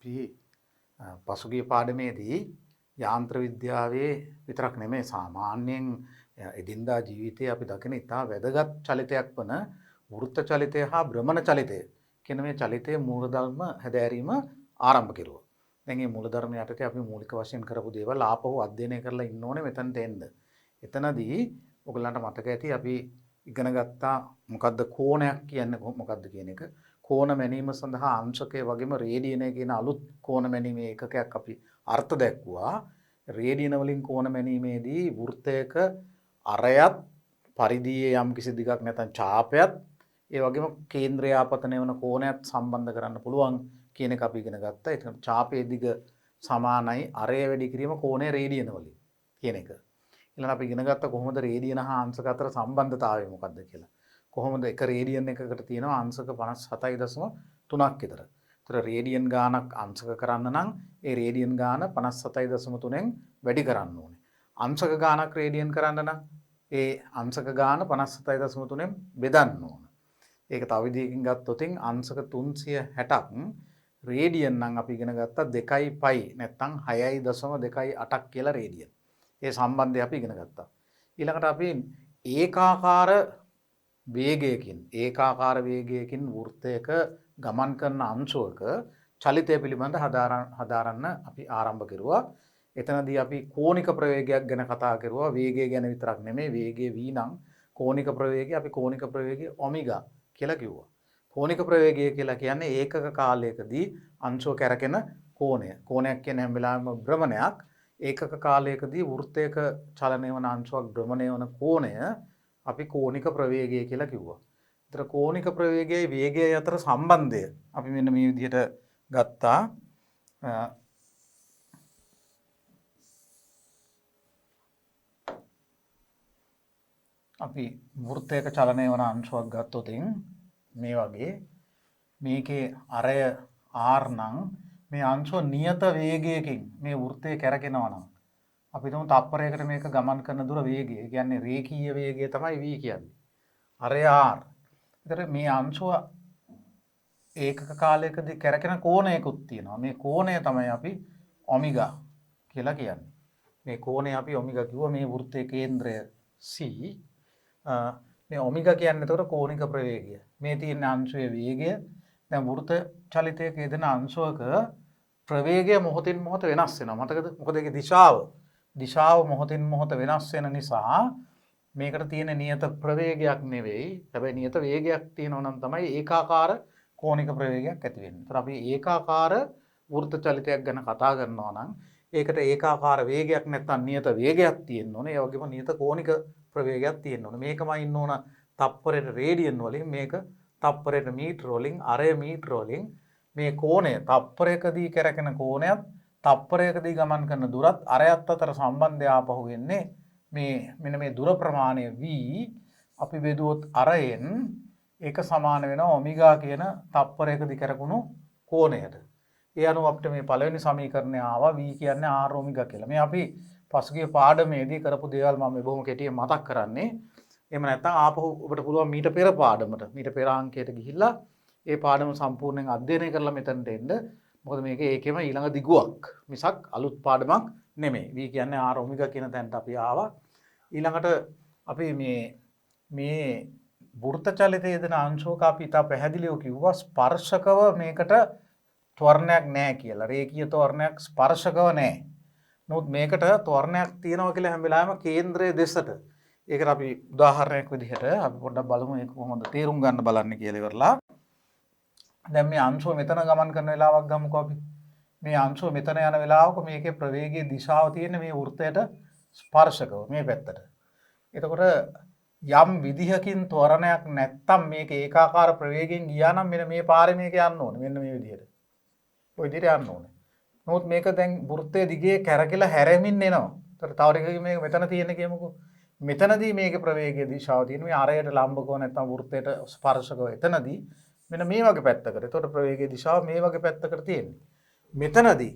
අපි පසුගිය පාඩමේදී යාන්ත්‍ර විද්‍යාවේ විතරක් නෙමෙයි සාමාන්‍යයෙන් එදිනදා ජීවිතයේ අපි දකින ඉතා වැදගත් චලිතයක් වන වෘත්ත චලිතය හා භ්‍රමණ චලිතය කියන මේ චලිතයේ මූලධර්ම හැදෑරීම ආරම්භ කෙරුවා. දැන් මේ මූලධර්ම යටතේ අපි මූලික වශයෙන් කරපු දේවල් ආපහු අධ්‍යයනය කරලා ඉන්න ඕනේ මෙතනට එන්න. එතනදී ඔයගලන්ට මතක ඇති අපි ඉගෙන ගත්තා මොකද්ද කෝණයක් කියන්නේ මොකද්ද කියන එක. කෝණ මැනීම සඳහා අංශකය වගේම රේඩියනය කියන අලුත් කෝණ මැනීමේ ඒකකයක් අපි අර්ථ දැක්වුවා. රේඩියන වලින් කෝණ මැනීමේදී වෘත්තයක අරයත් පරිධියේ යම් කිසි දිගක් නැත්නම් ඡාපයත් ඒ වගේම කේන්ද්‍රයාපතනය වන කෝණයත් සම්බන්ධ කරන්න පුළුවන් කියන එක අපි ඉගෙන ගත්තා. ඒක ඡාපයේ දිග සමානයි අරය වැඩි කිරීම කෝණය රේඩියන වලින් කියන එක. ඊළඟ අපි ඉගෙන ගත්තා කොහොමද රේඩියන හා අංශක අතර සම්බන්ධතාවය මොකක්ද කියලා. කොහොමද එක රේඩියන් එකකට තියෙනවා අංශක 57.3ක් විතර. ඒතර රේඩියන් ගානක් අංශක කරන්න නම් ඒ රේඩියන් ගාන 57.3න් වැඩි කරන්න ඕනේ. අංශක ගානක් රේඩියන් කරන්න නම් ඒ අංශක ගාන 57.3න් බෙදන්න ඕන. ඒක තව විදිහකින් ගත්තොත් අංශක 360ක් රේඩියන් නම් අපි ඉගෙන ගත්තා 2π නැත්නම් 6.28ක් කියලා රේඩියන්. ඒ සම්බන්ධය අපි ඉගෙන ගත්තා. ඊළඟට අපි ඒකාකාර වේගයකින් වෘත්තයක ගමන් කරන අංශුවක චලිතය පිළිබඳ හදාරන්න අපි ආරම්භ කෙරුවා. එතනදී අපි කෝණික ප්‍රවේගයක් ගැන කතා කරුවා. වේගය ගැන විතරක් නෙමෙයි වේගය v නම් කෝණික ප්‍රවේගය අපි කෝණික ප්‍රවේගය ඔමෙගා කියලා කිව්වා. කෝණික ප්‍රවේගය කියලා කියන්නේ ඒකක කාලයකදී අංශුව කැරකෙන කෝණය. කෝණයක් කියන්නේ හැම වෙලාවෙම භ්‍රමණයක්. ඒකක කාලයකදී වෘත්තයක චලනය වන අංශුවක් භ්‍රමණය වන කෝණය අපි කෝණික ප්‍රවේගය කියලා කිව්වා. ඒතර කෝණික ප්‍රවේගයයි වේගයයි අතර සම්බන්ධය අපි මෙන්න මේ විදිහට ගත්තා. අපි වෘත්තයක චලනය වන අංශුවක් ගත්තොත් මේ වගේ මේකේ අරය r නම් මේ අංශුව නියත වේගයකින් මේ වෘත්තය කැරකෙනවා නම් අපි තුමු තප්පරයකට මේක ගමන් කරන දුර වේගය. ඒ කියන්නේ රේඛීය වේගය තමයි v කියන්නේ. අරය r. ඒතර මේ අංශුව ඒකක කාලයකදී කැරකෙන කෝණයකුත් තියෙනවා. මේ කෝණය තමයි අපි ඔමෙගා කියලා කියන්නේ. මේ කෝණය අපි ඔමෙගා කිව්වා මේ වෘත්තයේ කේන්ද්‍රය c. මේ ඔමෙගා කියන්නේ එතකොට කෝණික ප්‍රවේගය. මේ තියෙන අංශුවේ වේගය. දැන් වෘත්ත චලිතයක යෙදෙන අංශුවක ප්‍රවේගය මොහොතින් මොහොත වෙනස් වෙනවා. මතකද? මොකද ඒකේ දිශාව මොහොතින් මොහොත වෙනස් වෙන නිසා මේකට තියෙන නියත ප්‍රවේගයක් නෙවෙයි. හැබැයි නියත වේගයක් තියෙනවා නම් තමයි ඒකාකාර කෝණික ප්‍රවේගයක් ඇති වෙන්නේ. ඒතර අපි ඒකාකාර වෘත්ත චලිතයක් ගැන කතා කරනවා නම් ඒකට ඒකාකාර වේගයක් නැත්නම් නියත වේගයක් තියෙන්න ඕනේ. ඒ වගේම නියත කෝණික ප්‍රවේගයක් තියෙන්න ඕනේ. මේකමයි ඉන්න ඕන තප්පරයට රේඩියන් වලින් මේක තප්පරයට මීටර වලින් අරය මීටර වලින් මේ කෝණය තප්පරයකදී කැරකෙන කෝණයත් තප්පරයකදී ගමන් කරන දුරත් අරයත් අතර සම්බන්ධය ආපහු වෙන්නේ මේ මෙන්න මේ දුර ප්‍රමාණය v අපි බෙදුවොත් අරයෙන් ඒක සමාන වෙනවා ඔමෙගා කියන තප්පරයකදී කරකුණු කෝණයට. ඒ අනුව අපිට මේ පළවෙනි සමීකරණය ආවා v කියන්නේ r ඔමෙගා කියලා. මේ අපි පසුගිය පාඩමේදී කරපු දේවල් මම මේ බොහොම කෙටියෙන් මතක් කරන්නේ. එහෙම නැත්නම් ආපහු ඔබට පුළුවන් මීට පෙර පාඩමට මීට පෙර අංකයට ගිහිල්ලා ඒ පාඩම සම්පූර්ණයෙන් අධ්‍යයනය කරලා මෙතනට එන්න. මොකද මේක ඒකෙම ඊළඟ දිගුවක් මිසක් අලුත් පාඩමක් නෙමෙයි. v කියන්නේ r ඔමෙගා කියන තැනට අපි ආවා. ඊළඟට අපි මේ වෘත්ත චලිතයේ යෙදෙන අංශුවක අපි ඉතා පැහැදිලිව කිව්වා ස්පර්ශකව මේකට ත්වරණයක් නැහැ කියලා. රේඛීය ත්වරණයක් ස්පර්ශකව නැහැ. නමුත් මේකට ත්වරණයක් තියෙනවා කියලා හැම වෙලාවෙම කේන්ද්‍රයේ දෙසට. ඒකට අපි උදාහරණයක් විදිහට අපි පොඩ්ඩක් බලමු මේක කොහොමද තේරුම් ගන්න බලන්න කියලා ඉවරලා. දැන් මේ අංශුව මෙතන ගමන් කරන වෙලාවක් ගමුකෝ අපි. මේ අංශුව මෙතන යන වෙලාවක මේකේ ප්‍රවේගයේ දිශාව තියෙන මේ වෘත්තයට ස්පර්ශකව මේ පැත්තට. එතකොට යම් විදිහකින් ත්වරණයක් නැත්තම් මේක ඒකාකාර ප්‍රවේගයෙන් ගියා නම් මෙන්න මේ පාරේ මේක යන්න ඕනේ. මෙන්න මේ විදිහට. ඔය විදිහට යන්න ඕනේ. නමුත් මේක දැන් වෘත්තයේ දිගේ කැරකිලා හැරෙමින් එනවා. ඒතර තව ටිකකින් මේක මෙතන තියෙන කියමුකෝ. මෙතනදී මේකේ ප්‍රවේගයේ දිශාව තියෙන මේ අරයට ලම්බකව නැත්තම් වෘත්තයට ස්පර්ශකව එතනදී මෙන්න මේ වගේ පැත්තකට. ඒතකොට ප්‍රවේගයේ දිශාව මේ වගේ පැත්තකට තියෙන්නේ. මෙතනදී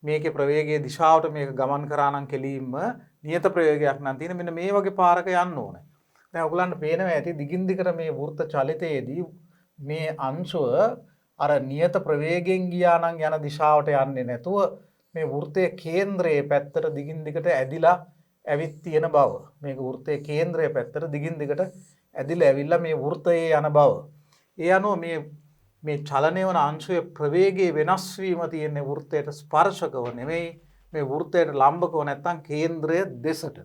මේකේ ප්‍රවේගයේ දිශාවට මේක ගමන් කරා නම් කෙලින්ම නියත ප්‍රවේගයක් නම් තියෙන මෙන්න මේ වගේ පාරක යන්න ඕනේ. දැන් ඔයගලන්ට පේනවා ඇති දිගින් දිගට මේ වෘත්ත චලිතයේදී මේ අංශුව අර නියත ප්‍රවේගයෙන් ගියා නම් යන දිශාවට යන්නේ නැතුව මේ වෘත්තයේ කේන්ද්‍රයේ පැත්තට දිගින් දිගට ඇදිලා ඇවිත් තියෙන බව. මේක වෘත්තයේ කේන්ද්‍රයේ පැත්තට දිගින් දිගට ඇදිලා ඇවිල්ලා මේ වෘත්තයේ යන බව. ඒ අනුව මේ චලනය වන අංශයේ ප්‍රවේගයේ වෙනස් වීම තියෙන්නේ වෘත්තයට ස්පර්ශකව නෙමෙයි මේ වෘත්තයට ලම්බකව නැත්තම් කේන්ද්‍රය දෙසට.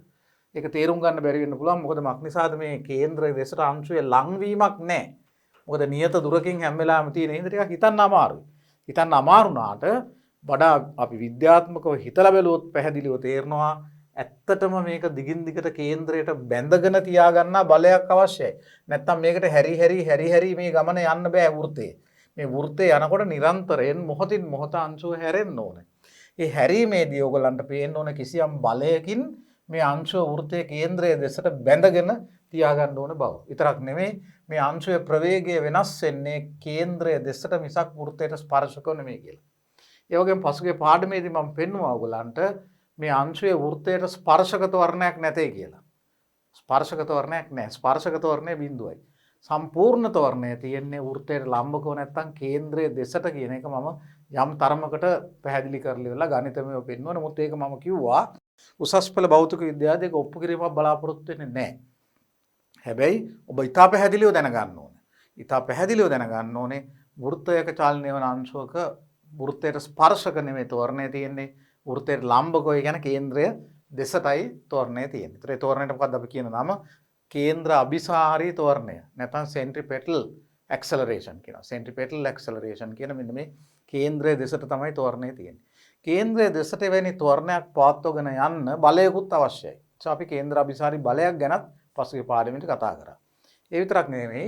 ඒක තේරුම් ගන්න බැරි වෙන්න පුළුවන්. මොකද මක් නිසාද මේ කේන්ද්‍රය දෙසට අංශයේ ලංවීමක් නැහැ. මොකද නියත දුරකින් හැම වෙලාවෙම තියෙන හින්දා ටිකක් හිතන්න අමාරුයි. හිතන්න අමාරු නාට වඩා අපි විද්‍යාත්මකව හිතලා බැලුවොත් පැහැදිලිව තේරෙනවා ඇත්තටම මේක දිගින් දිගට කේන්ද්‍රයට බැඳගෙන තියාගන්න බලයක් අවශ්‍යයි. නැත්තම් මේකට හැරි මේ ගමන යන්න බෑ වෘත්තේ. මේ වෘත්තේ යනකොට නිරන්තරයෙන් මොහොතින් මොහොත අංශුව හැරෙන්න ඕනේ. ඒ හැරීමේදී ඔයගලන්ට පේන්න ඕන කිසියම් බලයකින් මේ අංශුව වෘත්තයේ කේන්ද්‍රයේ දෙසට බැඳගෙන තියාගන්න ඕන බව. විතරක් නෙමෙයි මේ අංශුවේ ප්‍රවේගය වෙනස් වෙන්නේ කේන්ද්‍රයේ දෙසට මිසක් වෘත්තයට ස්පර්ශකව නෙමෙයි කියලා. ඒ වගේම පසුගිය පාඩමේදී මම පෙන්නුවා ඔයගලන්ට මේ අංශුවේ වෘත්තයට ස්පර්ශක තෝරණයක් නැtei කියලා. ස්පර්ශක තෝරණයක් නැහැ. ස්පර්ශක තෝරණය බිඳුවයි. සම්පූර්ණ තෝරණය තියෙන්නේ වෘත්තයට ලම්බකව නැත්තම් කේන්ද්‍රයේ දෙසට කියන එක මම යම් තරමකට පැහැදිලි කරලා ඉවරලා ගණිතමය පෙන්නුවා. නමුත් ඒක මම කිව්වා උසස් පෙළ භෞතික විද්‍යාවේ ඒක ඔප්පු කිරීමක් බලාපොරොත්තු වෙන්නේ නැහැ. හැබැයි ඔබ ඉතා පැහැදිලිව දැනගන්න ඕනේ. ඉතා පැහැදිලිව දැනගන්න ඕනේ වෘත්තයක චලනය වන අංශුවක වෘත්තයට ස්පර්ශක නෙමෙයි තෝරණය තියෙන්නේ. වෘත්තයට ලම්බකව කියන කේන්ද්‍රය දෙසටයි තෝරණය තියෙන්නේ. ඒතර ඒ තෝරණයට මොකක්ද අපි කියන නම? කේන්ද්‍ර අභිසාරී තෝරණය. නැත්නම් සෙන්ට්‍රිපෙටල් ඇක්සලරේෂන් කියනවා. සෙන්ට්‍රිපෙටල් ඇක්සලරේෂන් කියන මෙන්න මේ කේන්ද්‍රයේ දෙසට තමයි තෝරණය තියෙන්නේ. කේන්ද්‍රයේ දෙසට වෙනි තෝරණයක් පවත්වගෙන යන්න බලයකුත් අවශ්‍යයි. අපි කේන්ද්‍ර අභිසාරී බලයක් ගැනත් පසුගිය පාඩමේදී කතා කරා. ඒ විතරක් නෙමෙයි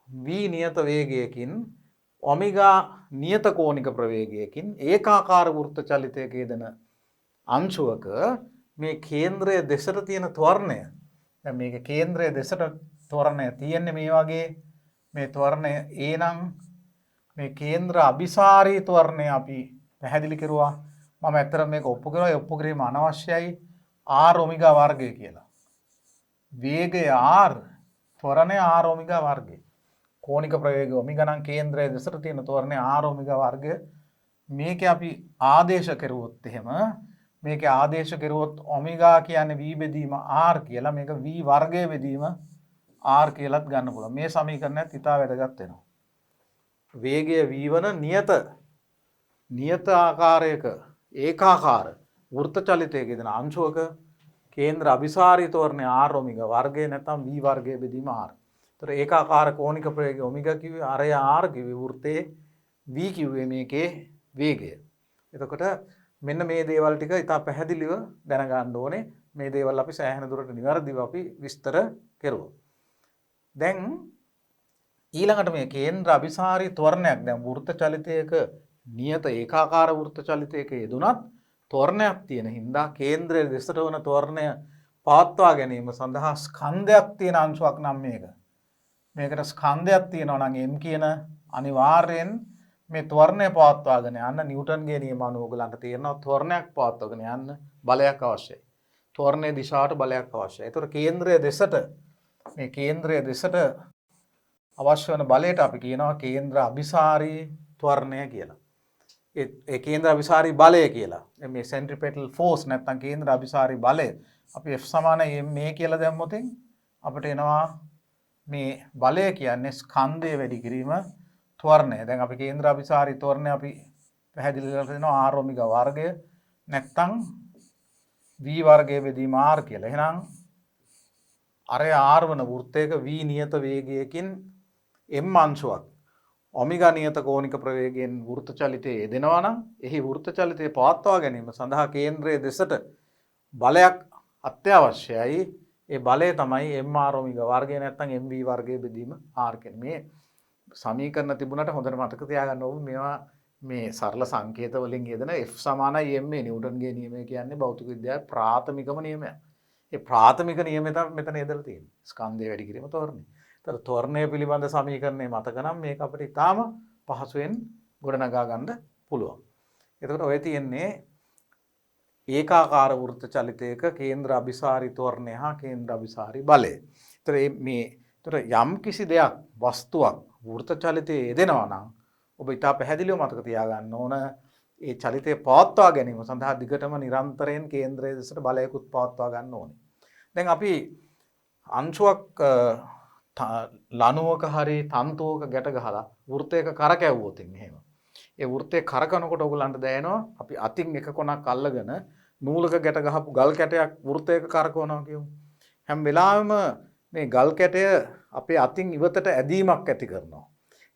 v නියත වේගයකින් ඔමෙගා නියත කෝණික ප්‍රවේගයකින් ඒකාකාර වෘත්ත චලිතයක යෙදෙන අංශුවක මේ කේන්ද්‍රයේ දෙසට තියෙන ත්වරණය. දැන් මේක කේන්ද්‍රයේ දෙසට ත්වරණය තියෙන්නේ මේ වගේ මේ ත්වරණය එනම් මේ කේන්ද්‍ර අභිසාරී ත්වරණය අපි පැහැදිලි කරුවා. මම ඇත්තටම මේක ඔප්පු කරුවා. ඔප්පු කිරීම අනවශ්‍යයි. r ඔමෙගා වර්ගය කියලා. වේගය r ත්වරණය r ඔමෙගා වර්ගය. කෝණික ප්‍රවේගය ඔමෙගා නම් කේන්ද්‍රයේ දෙසට තියෙන ත්වරණය r ඔමෙගා වර්ගය. මේක අපි ආදේශ කරුවොත් එහෙම මේක ආදේශ කරුවොත් ඔමෙගා කියන්නේ v බෙදීම r කියලා මේක v වර්ගය බෙදීම r කියලාත් ගන්න පුළුවන්. මේ සමීකරණයත් ඉතා වැදගත් වෙනවා. වේගය v වන නියත ආකාරයක ඒකාකාර වෘත්ත චලිතයක යෙදෙන අංශුවක කේන්ද්‍ර අභිසාරී තෝරණය r ඔමෙගා වර්ගය නැත්නම් v වර්ගය බෙදීම r. ඒතර ඒකාකාර කෝණික ප්‍රවේගය ඔමෙගා කිව්වේ අරය r කිව්වේ වෘත්තයේ v කිව්වේ මේකේ වේගය. එතකොට මෙන්න මේ දේවල් ටික ඉතා පැහැදිලිව දැනගන්න ඕනේ. මේ දේවල් අපි සෑහෙන දුරට නිවැරදිව අපි විස්තර කෙරුවා. දැන් ඊළඟට මේ කේන්ද්‍ර අභිසාරී ත්වරණයක් දැන් වෘත්ත චලිතයක නියත ඒකාකාර වෘත්ත චලිතයක යෙදුනත් ත්වරණයක් තියෙන හින්දා කේන්ද්‍රයේ දෙසට වන ත්වරණය පවත්වා ගැනීම සඳහා ස්කන්ධයක් තියෙන අංශුවක් නම් මේක. මේකට ස්කන්ධයක් තියෙනවා නම් m කියන අනිවාර්යෙන් මේ ත්වරණය පවත්වාගෙන යන්න නිව්ටන්ගේ නියම අනුව ඔයගලන්ට තියෙනවා ත්වරණයක් පවත්වාගෙන යන්න බලයක් අවශ්‍යයි. ත්වරණයේ දිශාවට බලයක් අවශ්‍යයි. ඒතර කේන්ද්‍රයේ දෙසට මේ කේන්ද්‍රයේ දෙසට අවශ්‍ය වන බලයට අපි කියනවා කේන්ද්‍ර අභිසාරී ත්වරණය කියලා. ඒ කේන්ද්‍ර අභිසාරී බලය කියලා. මේ සෙන්ට්‍රිපෙටල් ෆෝස් නැත්නම් කේන්ද්‍ර අභිසාරී බලය අපි F සමාන මේ කියලා දැම්මොත් අපිට එනවා මේ බලය කියන්නේ ස්කන්ධය වැඩි කිරීම ත්වරණය. දැන් අපි කේන්ද්‍ර අභිසාරී ත්වරණය අපි පැහැදිලි කරලා දෙනවා r ඔමෙගා වර්ගය නැත්නම් v වර්ගය බෙදීම r කියලා. එහෙනම් අරය r වන වෘත්තයක v නියත වේගයකින් m අංශුවක් ඔමෙගා නියත කෝණික ප්‍රවේගයෙන් වෘත්ත චලිතයේ යෙදෙනවා නම් එහි වෘත්ත චලිතය පවත්වා ගැනීම සඳහා කේන්ද්‍රයේ දෙසට බලයක් අත්‍යවශ්‍යයි. ඒ බලය තමයි mr ඔමෙගා වර්ගය නැත්නම් mv වර්ගය බෙදීම r කියන මේ සමීකරණ තිබුණාට හොඳට මතක තියාගන්න ඕනේ මේවා මේ සරල සංකේත වලින් යෙදෙන F සමානයි m නිව්ටන්ගේ නියමය කියන්නේ භෞතික විද්‍යාවේ ප්‍රාථමිකම නියමයක්. ඒ ප්‍රාථමික නියමය තමයි මෙතන යදලා තියෙන්නේ. ස්කන්ධය වැඩි කිරීම තෝරණය. ඒතර තෝරණය පිළිබඳ සමීකරණය මතක නම් මේක අපිට ඉතාම පහසුවෙන් ගොඩනගා ගන්න පුළුවන්. එතකොට ඔය තියෙන්නේ ඒකාකාර වෘත්ත චලිතයක කේන්ද්‍ර අභිසාරී තෝරණය හා කේන්ද්‍ර අභිසාරී බලය. ඒතර මේ යම් කිසි දෙයක් වස්තුවක් වෘත්ත චලිතයේ යෙදෙනවා නම් ඔබ ඉතා පැහැදිලිව මතක තියාගන්න ඕන ඒ චලිතය පවත්වා ගැනීම සඳහා දිගටම නිරන්තරයෙන් කේන්ද්‍රයේ දෙසට බලයකුත් පවත්වා ගන්න ඕනේ. දැන් අපි අංශුවක් ලණුවක හරි තන්තුවක ගැට ගහලා වෘත්තයක කරකැවුවොත් එහෙම. ඒ වෘත්තේ කරකනකොට ඔයගලන්ට දැනෙනවා අපි අතින් එක කොනක් අල්ලගෙන නූලක ගැට ගහපු ගල් කැටයක් වෘත්තයක කරකවනවා කියමු. හැම වෙලාවෙම මේ ගල් කැටය අපේ අතින් ඉවතට ඇදීමක් ඇති කරනවා.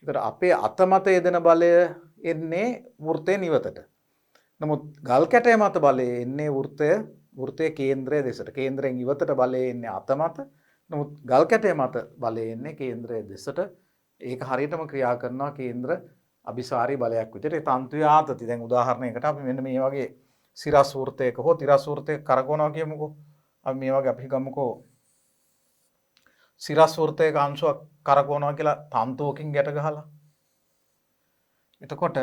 ඒතර අපේ අත මත යෙදෙන බලය එන්නේ වෘත්තයෙන් ඉවතට. නමුත් ගල් කැටය මත බලය එන්නේ වෘත්තයේ කේන්ද්‍රය දෙසට. කේන්ද්‍රයෙන් ඉවතට බලය එන්නේ අත මත. නමුත් ගල් කැටය මත බලය එන්නේ කේන්ද්‍රය දෙසට. ඒක හරියටම ක්‍රියා කරනවා කේන්ද්‍ර අபிසාරී බලයක් විදිහට. ඒ තන්තුවේ ආතති. දැන් උදාහරණයකට අපි මෙන්න මේ වගේ සිරස් වෘත්තයක හෝ තිරස් වෘත්තයක කරකවනවා කියමුකෝ. අපි මේ වගේ අපි ගමුකෝ සිරස් වෘත්තයක අංශුවක් කරකවනවා කියලා තන්තුවකින් ගැට ගහලා. එතකොට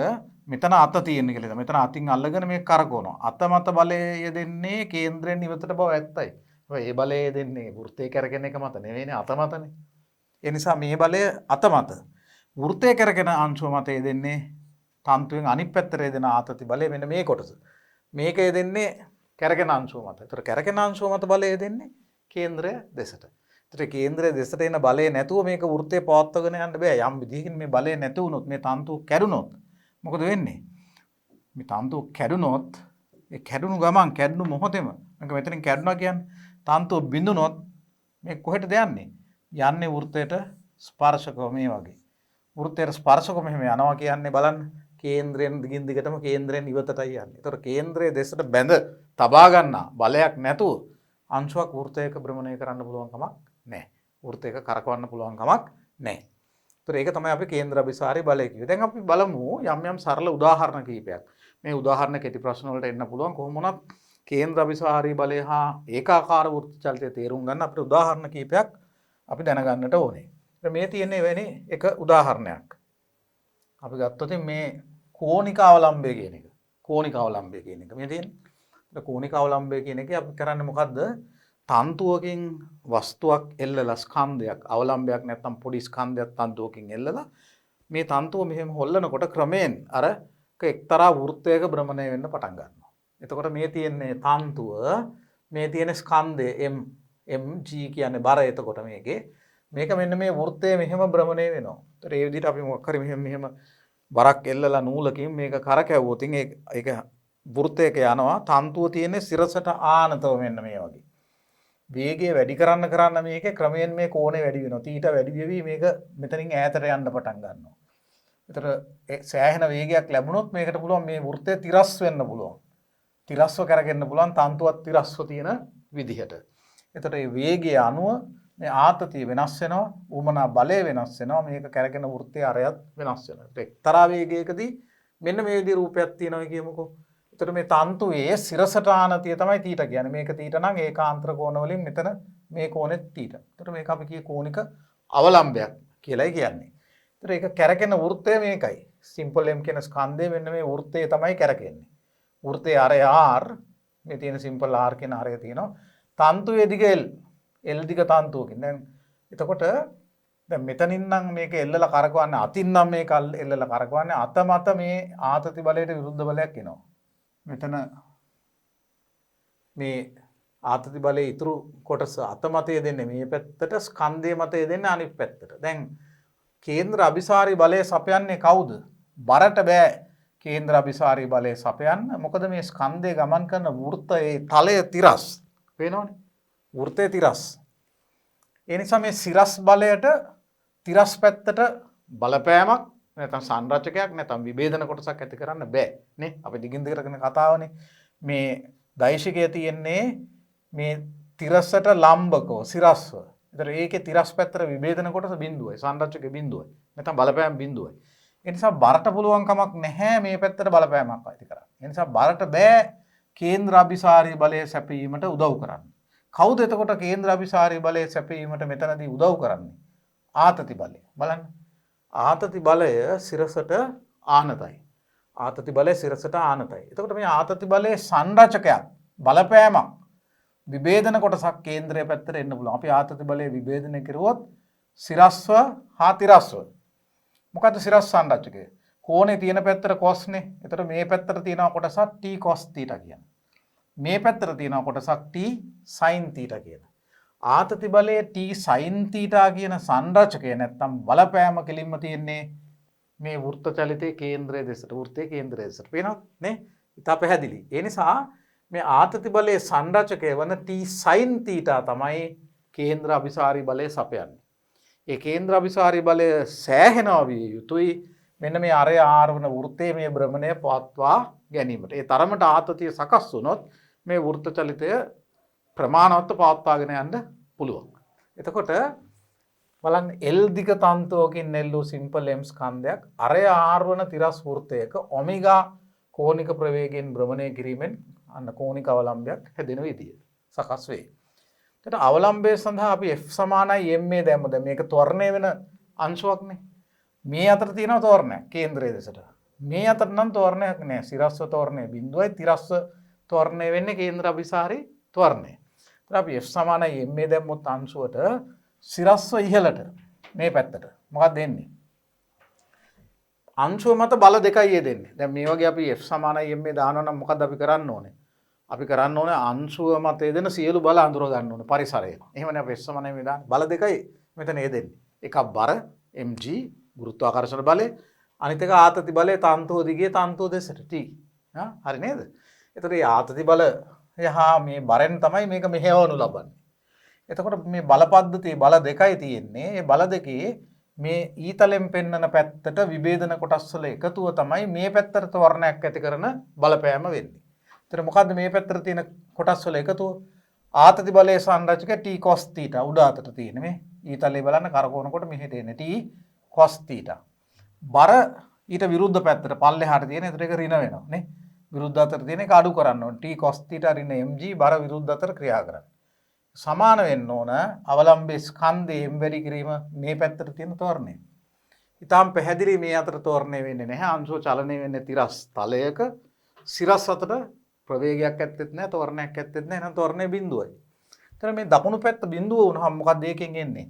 මෙතන අත තියෙන කියලා. මෙතන අතින් අල්ලගෙන මේක කරකවනවා. අත මත බලය යෙදෙන්නේ කේන්ද්‍රයෙන් ඉවතට බව ඇත්තයි. ඒ බලය යෙදෙන්නේ වෘත්තය කරගෙන එක මත නෙවෙයිනේ අත මතනේ. ඒ නිසා මේ බලය අත මත. වෘත්තය කරගෙන අංශුව මත යෙදෙන්නේ තන්තුවෙන් අනිත් පැත්තට යෙදෙන ආතති බලය මෙන්න මේ කොටස. මේක යෙදෙන්නේ කැරගෙන අංශුව මත. ඒතර කැරගෙන අංශුව මත බලය යෙදෙන්නේ කේන්ද්‍රය දෙසට. ඒතර කේන්ද්‍රය දෙසට එන බලය නැතුව මේක වෘත්තේ පවත්වාගෙන යන්න බෑ. යම් විදිහකින් මේ බලය නැති වුණොත් මේ තන්තුව කැඩුනොත් මොකද වෙන්නේ? මේ තන්තුව කැඩුනොත් ඒ කැඩුණු ගමන් කැඩුණු මොහොතේම මේක මෙතනින් කැඩුණා කියන්නේ තන්තුව බිඳුනොත් මේ කොහෙටද යන්නේ? යන්නේ වෘත්තයට ස්පර්ශකව මේ වගේ. වෘත්තයට ස්පර්ශකව මෙහෙම යනවා කියන්නේ බලන්න කේන්ද්‍රයෙන් දිගින් දිගටම කේන්ද්‍රයෙන් ඉවතටයි යන්නේ. ඒතර කේන්ද්‍රයේ දෙසට බැඳ තබා ගන්නා බලයක් නැතුව අංශුවක් වෘත්තයක භ්‍රමණය කරන්න පුළුවන් කමක් නැහැ. වෘත්තයක කරකවන්න පුළුවන් කමක් නැහැ. ඒතර ඒක තමයි අපි කේන්ද්‍ර අபிසාරී බලය කිව්වේ. දැන් අපි බලමු යම් සරල උදාහරණ කිහිපයක්. මේ උදාහරණ කෙටි ප්‍රශ්න වලට එන්න පුළුවන්. කොහොම වුණත් කේන්ද්‍ර අபிසාරී බලය හා ඒකාකාර වෘත්ත චලිතය තේරුම් ගන්න අපිට උදාහරණ කිහිපයක් අපි දැනගන්නට ඕනේ. මේ තියෙන්නේ වෙන්නේ එක උදාහරණයක්. අපි ගත්තොත් මේ කෝණික අවලම්බය කියන එක. කෝණික අවලම්බය කියන එක. මේ තියෙන්නේ. කෝණික අවලම්බය කියන එක අපි කරන්නේ මොකද්ද? තන්තුවකින් වස්තුවක් එල්ලලා ස්කන්ධයක් අවලම්බයක් නැත්නම් පොඩි ස්කන්ධයක් තන්තුවකින් එල්ලලා මේ තන්තුව මෙහෙම හොල්ලනකොට ක්‍රමයෙන් අර එක්තරා වෘත්තයක භ්‍රමණය වෙන්න පටන් ගන්නවා. එතකොට මේ තියෙන්නේ තන්තුව, මේ තියෙන ස්කන්ධය mg කියන්නේ බර. එතකොට මේක මෙන්න මේ වෘත්තයේ මෙහෙම භ්‍රමණය වෙනවා. ඒතර ඒ විදිහට අපි මොකක් හරි මෙහෙම බරක් එල්ලලා නූලකින් මේක කරකැවුවොත් ඒක වෘත්තයක යනවා. තන්තුව තියෙන්නේ සිරසට ආනතව මෙන්න මේ වගේ. වේගය වැඩි කරන්න මේකේ ක්‍රමයෙන් මේ කෝණය වැඩි වෙනවා. තීටා වැඩි වෙවි මේක මෙතනින් ඈතට යන්න පටන් ගන්නවා. ඒතර සෑහෙන වේගයක් ලැබුණොත් මේකට පුළුවන් මේ වෘත්තය තිරස් වෙන්න පුළුවන්. තිරස්ව කරගෙන්න පුළුවන් තන්තුවත් තිරස්ව තියෙන විදිහට. ඒතර මේ වේගය අනුව මේ ආතතිය වෙනස් වෙනවා, උමනා බලය වෙනස් වෙනවා, මේක කරගෙන වෘත්තයේ අරයත් වෙනස් වෙනවා. එක්තරා වේගයකදී මෙන්න මේ විදිහේ රූපයක් තියෙනවා කියමුකෝ. ඒතර මේ තන්තුවේ සිරසට ආනතිය තමයි තීටා කියන්නේ. මේක තීටා නම් ඒකාන්තර කෝණ වලින් මෙතන මේ කෝණෙත් තීටා. ඒතර මේක අපි කියේ කෝණික අවලම්බයක් කියලායි කියන්නේ. ඒතර ඒක කැරකෙන වෘත්තය මේකයි. සිම්පල් m කියන ස්කන්ධය මෙන්න මේ වෘත්තයේ තමයි කැරකෙන්නේ. වෘත්තයේ ආරය r මේ තියෙන සිම්පල් r කියන ආරය තියෙනවා. තන්තුවේ දිග L දිග තන්තුවකින්. දැන් එතකොට දැන් මෙතනින් නම් මේක එල්ලලා කරකවන්නේ අතින් නම් මේක එල්ලලා කරකවන්නේ අත මත මේ ආතති බලයට විරුද්ධ බලයක් එනවා. මෙතන මේ ආතති බලයේ ඉතුරු කොටස අත මතය දෙන්නේ මේ පැත්තට, ස්කන්ධයේ මතය දෙන්නේ අනිත් පැත්තට. දැන් කේන්ද්‍ර අபிසාරී බලය සපයන්නේ කවුද? බරට බෑ කේන්ද්‍ර අபிසාරී බලය සපයන්න. මොකද මේ ස්කන්ධයේ ගමන් කරන වෘත්තයේ තලය තිරස්. පේනවනේ? වෘත්තයේ තිරස්. ඒ නිසා මේ සිරස් බලයට තිරස් පැත්තට බලපෑමක් නැත්නම් සංරචකයක් නැත්නම් විභේදන කොටසක් ඇති කරන්න බෑ නේ. අපි දිගින් දිගට කරන කතාවනේ. මේ දෛශිකය තියෙන්නේ මේ තිරසට ලම්බකව සිරස්ව. ඒතර ඒකේ තිරස් පැත්තට විභේදන කොටස බිඳුවයි, සංරචකයේ බිඳුවයි. නැත්නම් බලපෑම බිඳුවයි. ඒ නිසා බරට පුළුවන් කමක් නැහැ මේ පැත්තට බලපෑමක් ඇති කරන්න. ඒ නිසා බරට බෑ කේන්ද්‍ර අபிසාරී බලය සැපීමට උදව් කරන්න. කවුද එතකොට කේන්ද්‍ර අபிසාරී බලය සැපීමට මෙතනදී උදව් කරන්නේ? ආතති බලය. බලන්න. ආතති බලය සිරසට ආනතයි. ආතති බලය සිරසට ආනතයි. එතකොට මේ ආතති බලයේ සංරචකයක් බලපෑමක් විභේදන කොටසක් කේන්ද්‍රයේ පැත්තට එන්න පුළුවන්. අපි ආතති බලය විභේදනය කරුවොත් සිරස්ව හා තිරස්ව. මොකද්ද සිරස් සංරචකය? කෝණේ තියෙන පැත්තට cosනේ. එතකොට මේ පැත්තට තියෙන කොටසක් t cos theta කියන. මේ පැත්තට තියෙන කොටසක් t sin theta කියන. ආතති බලයේ t sin theta කියන සංරචකය නැත්තම් බලපෑම කෙලින්ම තියෙන්නේ මේ වෘත්ත චලිතයේ කේන්ද්‍රයේ දෙසට. වෘත්තයේ කේන්ද්‍රයේ දෙසට. පේනවද නේ? ඉතා පැහැදිලි. ඒ නිසා මේ ආතති බලයේ සංරචකය වන t sin theta තමයි කේන්ද්‍ර අභිසාරී බලය සපයන්නේ. ඒ කේන්ද්‍ර අභිසාරී බලය සෑහෙනවා විය යුතුයි මෙන්න මේ අරය ආර වන වෘත්තයේ මේ භ්‍රමණය පවත්වා ගැනීමට. ඒ තරමට ආතතිය සකස් වුණොත් මේ වෘත්ත චලිතය ප්‍රමාණවත්ව පවත්වාගෙන යන්න පුළුවන්. එතකොට බලන්න L දිග තන්තුවකින් නෙල්ලූ සිම්පල් M ස්කන්ධයක් අරය ආර වන තිරස් වෘත්තයක ඔමෙගා කෝණික ප්‍රවේගයෙන් භ්‍රමණය කිරීමෙන් අන්න කෝණික අවලම්බයක් හැදෙන විදිය සකස් වේ. එතකොට අවලම්බය සඳහා අපි F සමානයි M දැම්මු. දැන් මේක ත්වරණය වෙන අංශුවක්නේ. මේ අතර තියෙනවා ත්වරණයක් කේන්ද්‍රයේ දෙසට. මේ අතර නම් ත්වරණයක් නෑ. සිරස්ව ත්වරණය බිඳුවයි තිරස්ව ත්වරණය වෙන්නේ කේන්ද්‍ර අභිසාරී ත්වරණය. එතකොට අපි F සමානයි M දැම්මොත් අංශුවට සිරස්ව ඉහළට මේ පැත්තට මොකක්ද දෙන්නේ? අංශුව මත බල දෙකයි දෙන්නේ. දැන් මේ වගේ අපි F සමානයි M දානවා නම් මොකද්ද අපි කරන්න ඕනේ? අපි කරන්න ඕනේ අංශුව මත දෙන සියලු බල අඳුර ගන්න ඕනේ පරිසරයෙන්. එහෙමනේ අපි F සමානයි M දාන්නේ. බල දෙකයි මෙතන දෙන්නේ. එකක් බර mg ගුරුත්වාකර්ෂණ බලය, අනිත් එක ආතති බලය තන්තුව දිගේ තන්තුව දෙසට t. හරි නේද? එතකොට මේ ආතති බලය හා මේ බරෙන් තමයි මේක මෙහෙවනු ලබන්නේ. එතකොට මේ බල පද්ධතියේ බල දෙකයි තියෙන්නේ. මේ බල දෙකේ මේ ඊතලෙන් පෙන්නන පැත්තට විභේදන කොටස් වල එකතුව තමයි මේ පැත්තට ත්වරණයක් ඇති කරන බලපෑම වෙන්නේ. එතන මොකද්ද මේ පැත්තට තියෙන කොටස් වල එකතුව? ආතති බලයේ සංරචක t cos theta උඩ අතට තියෙන මේ ඊතලේ බලන්න කරකවනකොට මෙහෙට එන්නේ t cos theta. බර ඊට විරුද්ධ පැත්තට පල්ලෙහාට තියෙන. ඒතර ඒක ඍණ වෙනවා නේ. විරුද්ධ අතට තියෙන එක අඩු කරන්න ඕනේ. t cos theta ඍණ mg බර විරුද්ධ අතට ක්‍රියා කරන්නේ. සමාන වෙන්න ඕන අවලම්බේ ස්කන්ධයේ m වැඩි කිරීම මේ පැත්තට තියෙන තෝරණය. ඊටාම් පැහැදිලි මේ අතර තෝරණය වෙන්නේ නැහැ. අංශුව චලනය වෙන්නේ තිරස් තලයක. සිරස් අතර ප්‍රවේගයක් ඇත්තෙත් නැහැ, තෝරණයක් ඇත්තෙත් නැහැ. එහෙනම් තෝරණය බිඳුවයි. එතන මේ දකුණු පැත්ත බිඳුව වුණාම මොකක්ද ඒකෙන් එන්නේ?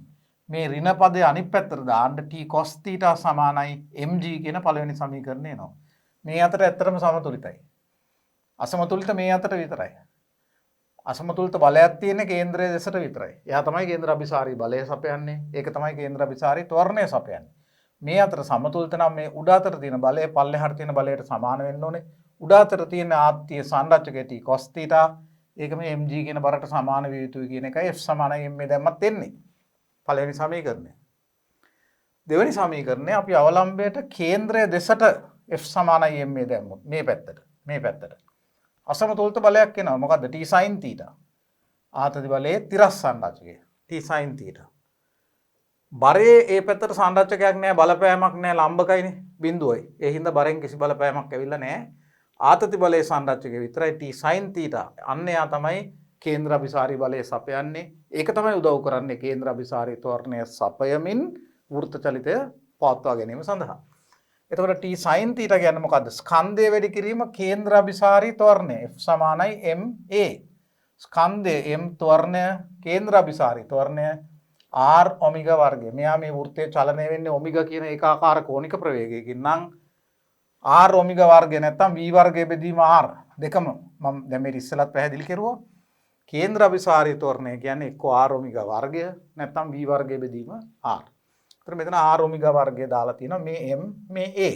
මේ ඍණ පදේ අනිත් පැත්තට දාන්න t cos theta සමානයි mg කියන පළවෙනි සමීකරණය එනවා. මේ අතර ඇත්තටම සමතුලිතයි. අසමතුලිත මේ අතට විතරයි. අසමතුලිත බලයක් තියෙන කේන්ද්‍රයේ දෙසට විතරයි. එයා තමයි කේන්ද්‍ර අභිසාරී බලය සපයන්නේ. ඒක තමයි කේන්ද්‍ර අභිසාරී ත්වරණය සපයන්නේ. මේ අතර සමතුලිත නම් මේ උඩ අතට තියෙන බලය පල්ලෙහාට තියෙන බලයට සමාන වෙන්න ඕනේ. උඩ අතට තියෙන ආත්‍ය සංරචකයේ t cos theta ඒක මේ mg කියන බරට සමාන විය යුතුයි කියන එකයි F සමානයි m දැම්මත් එන්නේ. පළවෙනි සමීකරණය. දෙවෙනි සමීකරණය අපි අවලම්බයට කේන්ද්‍රයේ දෙසට F සමානයි m දැම්මොත් මේ පැත්තට අසමතුලිත බලයක් එනවා. මොකද්ද? t sin theta. ආතති බලයේ තිරස් සංරචකය t sin theta. බරේ ඒ පැත්තට සංරචකයක් නැහැ, බලපෑමක් නැහැ, ලම්බකයිනේ බිඳුවයි. ඒ හින්දා බරෙන් කිසි බලපෑමක් ඇවිල්ලා නැහැ. ආතති බලයේ සංරචකය විතරයි t sin theta. අන්න එයා තමයි කේන්ද්‍ර අභිසාරී බලය සපයන්නේ. ඒක තමයි උදව් කරන්නේ කේන්ද්‍ර අභිසාරී ත්වරණය සපයමින් වෘත්ත චලිතය පවත්වා ගැනීම සඳහා. එතකොට t sin theta කියන්නේ මොකද්ද? ස්කන්ධය වැඩි කිරීම කේන්ද්‍ර අභිසාරී ත්වරණය F සමානයි ma. ස්කන්ධය m ත්වරණය කේන්ද්‍ර අභිසාරී ත්වරණය r ඔමෙගා වර්ගය. මෙයා මේ වෘත්තයේ චලනය වෙන්නේ ඔමෙගා කියන ඒකාකාර කෝණික ප්‍රවේගයකින් නම් r ඔමෙගා වර්ගය නැත්තම් v වර්ගය බෙදීම r දෙකම මම දැන් මේ ඉස්සෙල්ලත් පැහැදිලි කරුවා. කේන්ද්‍ර අභිසාරී ත්වරණය කියන්නේ එක්ක r ඔමෙගා වර්ගය නැත්තම් v වර්ගය බෙදීම r. එතන මෙතන r ඔමෙගා වර්ගය දාලා තිනවා මේ m මේ a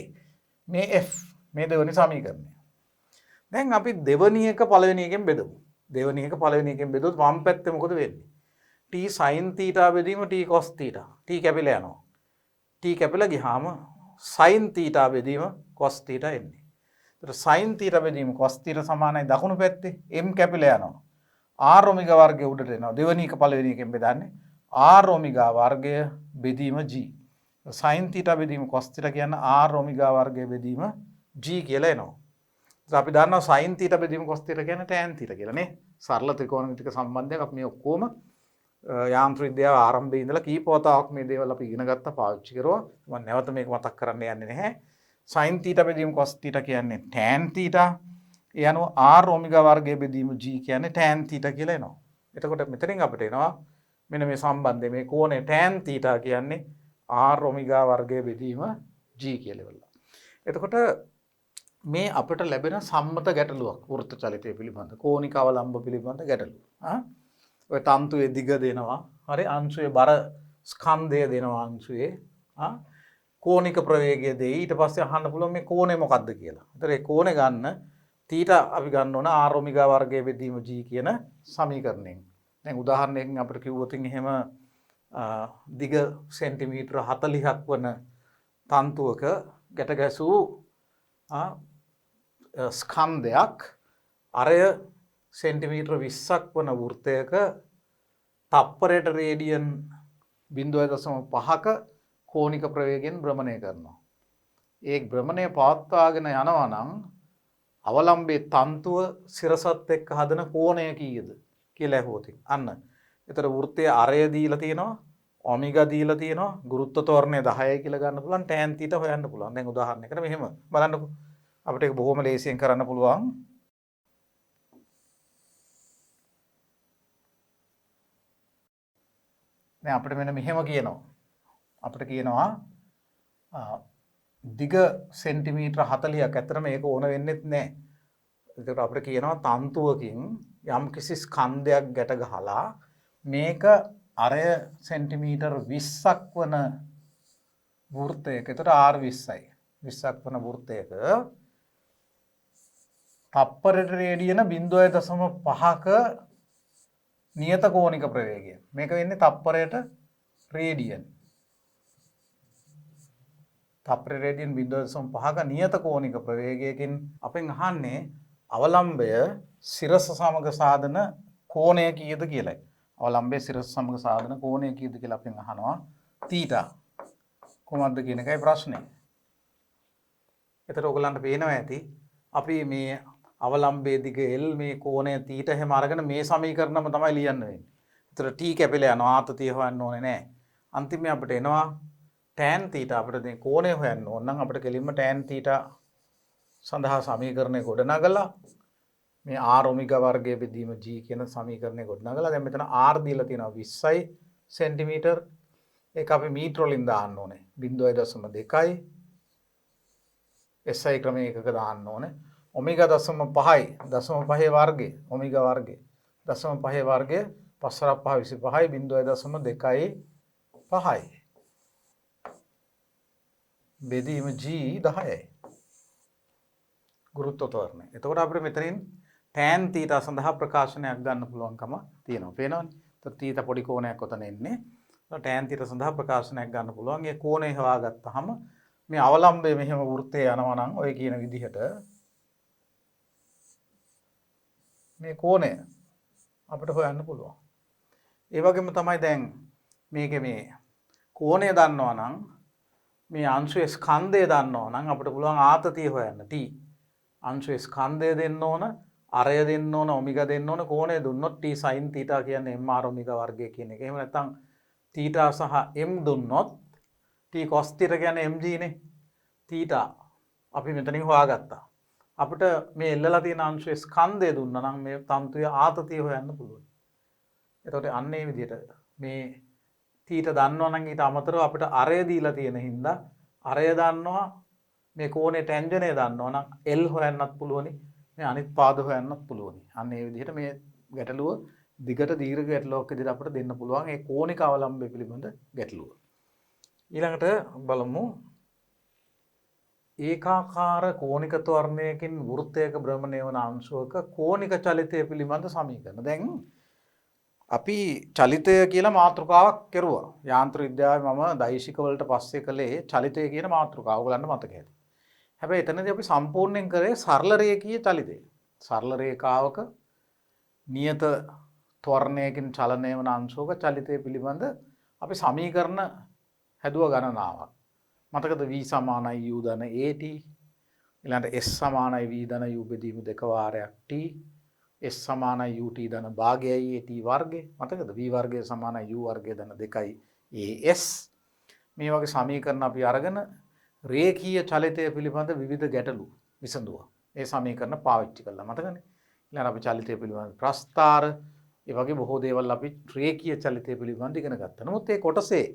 මේ f මේ දෙවෙනි සමීකරණය. දැන් අපි දෙවෙනි එක පළවෙනි එකෙන් බෙදමු. දෙවෙනි එක පළවෙනි එකෙන් බෙදුවොත් වම් පැත්තේ මොකද වෙන්නේ? t sin theta බෙදීම t cos theta. t කැපිලා යනවා. t කැපිලා ගියාම sin theta බෙදීම cos theta එන්නේ. ඒතර sin theta බෙදීම cos theta සමානයි දකුණු පැත්තේ m කැපිලා යනවා. r ඔමෙගා වර්ගය උඩට එනවා. දෙවෙනි එක පළවෙනි එකෙන් බෙදන්නේ r ඔමෙගා වර්ගය බෙදීම g. sin theta බෙදීම cos theta කියන r ඔමෙගා වර්ගය බෙදීම g කියලා එනවා. අපි දන්නවා sin theta බෙදීම cos theta කියන්නේ tan theta කියලා නේ. සරල ත්‍රිකෝණමිතික සම්බන්ධයක් අපි මේ ඔක්කොම යාන්ත්‍ර විද්‍යාව ආරම්භයේ ඉඳලා කීප වතාවක් මේ දේවල් අපි ඉගෙන ගත්තා, පාවිච්චි කරුවා. මම නැවත මේක මතක් කරන්න යන්නේ නැහැ. sin theta බෙදීම cos theta කියන්නේ tan theta. ඒ අනුව r ඔමෙගා වර්ගය බෙදීම g කියන්නේ tan theta කියලා එනවා. එතකොට මෙතනින් අපිට එනවා මෙන්න මේ සම්බන්ධය, මේ කෝණය tan theta කියන්නේ r ඔමෙගා වර්ගය බෙදීම g කියලා ඉවරලා. එතකොට මේ අපිට ලැබෙන සම්මත ගැටලුවක් වෘත්ත චලිතය පිළිබඳ කෝණික අවලම්බ පිළිබඳ ගැටලුව. ඔය තන්තුවේ දිග දෙනවා. හරි අංශුවේ බර ස්කන්ධය දෙනවා අංශුවේ. කෝණික ප්‍රවේගය දෙයි. ඊට පස්සේ අහන්න පුළුවන් මේ කෝණය මොකක්ද කියලා. ඒතර ඒ කෝණය ගන්න තීට අපි ගන්න ඕන r ඔමෙගා වර්ගයේ බෙදීම g කියන සමීකරණයෙන්. දැන් උදාහරණයකින් අපිට කිව්වොත් එහෙම දිග සෙන්ටිමීටර 40ක් වන තන්තුවක ගැට ගැසූ ස්කන්ධයක් අරය සෙන්ටිමීටර 20ක් වන වෘත්තයක තප්පරයට රේඩියන් 0.5ක කෝණික ප්‍රවේගයෙන් භ්‍රමණය කරනවා. ඒ භ්‍රමණය පවත්වාගෙන යනවා නම් අවලම්බේ තන්තුව සිරසත් එක්ක හදන කෝණය කීයද කියලා ඇහුවොත් අන්න. ඒතර වෘත්තයේ අරය දීලා තියෙනවා, ඔමෙගා දීලා තියෙනවා, ගුරුත්ව ත්වරණය 10යි කියලා ගන්න පුළුවන්, tan θ හොයන්න පුළුවන්. දැන් උදාහරණයකට මෙහෙම බලන්නකෝ. අපිට ඒක බොහොම ලේසියෙන් කරන්න පුළුවන්. දැන් අපිට මෙන්න මෙහෙම කියනවා. අපිට කියනවා දිග සෙන්ටිමීටර 40ක්. ඇත්තටම ඒක ඕන වෙන්නෙත් නැහැ. ඒකට අපිට කියනවා තන්තුවකින් යම් කිසි ස්කන්ධයක් ගැට ගහලා මේක අරය සෙන්ටිමීටර 20ක් වන වෘත්තයක. ඒතර r 20යි. 20ක් වන වෘත්තයක තප්පරයට රේඩියන 0.5ක නියත කෝණික ප්‍රවේගය. මේක වෙන්නේ තප්පරයට රේඩියන්. තප්පරයට රේඩියන් 0.5ක නියත කෝණික ප්‍රවේගයකින් අපෙන් අහන්නේ අවලම්බය සිරස සමග සාධන කෝණය කීයද කියලායි. අවලම්බයේ සිරස සමග සාධන කෝණය කීයද කියලා අපෙන් අහනවා. තීටා කොහොමද කියන එකයි ප්‍රශ්නේ. එතකොට ඔයගලන්ට පේනවා ඇති අපි මේ අවලම්බයේ දිග L මේ කෝණය තීටා හැම අරගෙන මේ සමීකරණම තමයි ලියන්න වෙන්නේ. ඒතර t කැපිලා යනවා ආතතිය හොයන්න ඕනේ නැහැ. අන්තිමේ අපිට එනවා tan θ අපිට මේ කෝණය හොයන්න ඕන නම් අපිට කෙලින්ම tan θ සඳහා සමීකරණය ගොඩනගලා මේ r ඔමෙගා වර්ගයේ බෙදීම g කියන සමීකරණය ගොඩනගලා දැන් මෙතන r දීලා තියෙනවා 20යි සෙන්ටිමීටර්. ඒක අපි මීටර වලින් දාන්න ඕනේ. 0.2යි SI ක්‍රමයේ එකක දාන්න ඕනේ. ඔමෙගා 0.5යි 0.5 වර්ගය ඔමෙගා වර්ගය 0.5 වර්ගය 5 5 25යි 0.2යි 5යි බෙදීම g 10යි ගුරුත්ව ත්වරණය. එතකොට අපිට මෙතනින් tan θ සඳහා ප්‍රකාශනයක් ගන්න පුළුවන්කම තියෙනවා. පේනවනේ. එතකොට θ පොඩි කෝණයක් ඔතන එන්නේ. tan θ සඳහා ප්‍රකාශනයක් ගන්න පුළුවන්. ඒ කෝණය හොයාගත්තාම මේ අවලම්බය මෙහෙම වෘත්තේ යනවා නම් ඔය කියන විදිහට මේ කෝණය අපිට හොයන්න පුළුවන්. ඒ වගේම තමයි දැන් මේකේ මේ කෝණය දන්නවා නම් මේ අංශයේ ස්කන්ධය දන්නවා නම් අපිට පුළුවන් ආතතිය හොයන්න. t අංශයේ ස්කන්ධය දෙන්න ඕන, අරය දෙන්න ඕන, ඔමෙගා දෙන්න ඕන, කෝණය දුන්නොත් t sin θ කියන්නේ mr ඔමෙගා වර්ගය කියන එක. එහෙම නැත්නම් θ සහ m දුන්නොත් t cos θ කියන්නේ mg නේ. θ අපි මෙතනින් හොයාගත්තා. අපිට මේ එල්ලලා තියෙන අංශයේ ස්කන්ධය දුන්නා නම් මේ තන්තුවේ ආතතිය හොයන්න පුළුවන්. එතකොට අන්න ඒ විදිහට මේ තීට දන්නවා නම් ඊට අමතරව අපිට අරය දීලා තියෙන හින්දා අරය දන්නවා මේ කෝණේ ටැන්ජන්ට් දන්නවා නම් L හොයන්නත් පුළුවනි. මේ අනිත් පාද හොයන්නත් පුළුවනි. අන්න ඒ විදිහට මේ ගැටලුව දිගට දීර්ඝ ගැටලුවක් විදිහට අපිට දෙන්න පුළුවන් ඒ කෝණික අවලම්බය පිළිබඳ ගැටලුව. ඊළඟට බලමු ඒකාකාර කෝණික ත්වරණයකින් වෘත්තයක භ්‍රමණය වන අංශුවක කෝණික චලිතය පිළිබඳ සමීකරණ. දැන් අපි චලිතය කියලා මාතෘකාවක් කෙරුවා. යාන්ත්‍ර විද්‍යාවේ මම දෛශික වලට පස්සේ කළේ චලිතය කියන මාතෘකාව. ඔයගලන්ට මතක ඇති. හැබැයි එතනදී අපි සම්පූර්ණයෙන් කරේ සරල රේඛීය චලිතය. සරල රේඛාවක නියත ත්වරණයකින් චලනය වන අංශුවක චලිතය පිළිබඳ අපි සමීකරණ හැදුව ගණනාවක්. මතකද v සමානයි u ධන at ඊළඟට s සමානයි v ධන u බෙදීම 2 වාරයක් t s සමානයි ut ධන භාගයයි at වර්ගය. මතකද v වර්ගය සමානයි u වර්ගය ධන 2යි as. මේ වගේ සමීකරණ අපි අරගෙන රේඛීය චලිතය පිළිබඳ විවිධ ගැටලු විසඳුවා. ඒ සමීකරණ පාවිච්චි කළා. මතකනේ. ඊළඟ අපි චලිතය පිළිබඳ ප්‍රස්ථාර ඒ වගේ බොහෝ දේවල් අපි රේඛීය චලිතය පිළිබඳ ඉගෙන ගත්තා. නමුත් මේ කොටසේ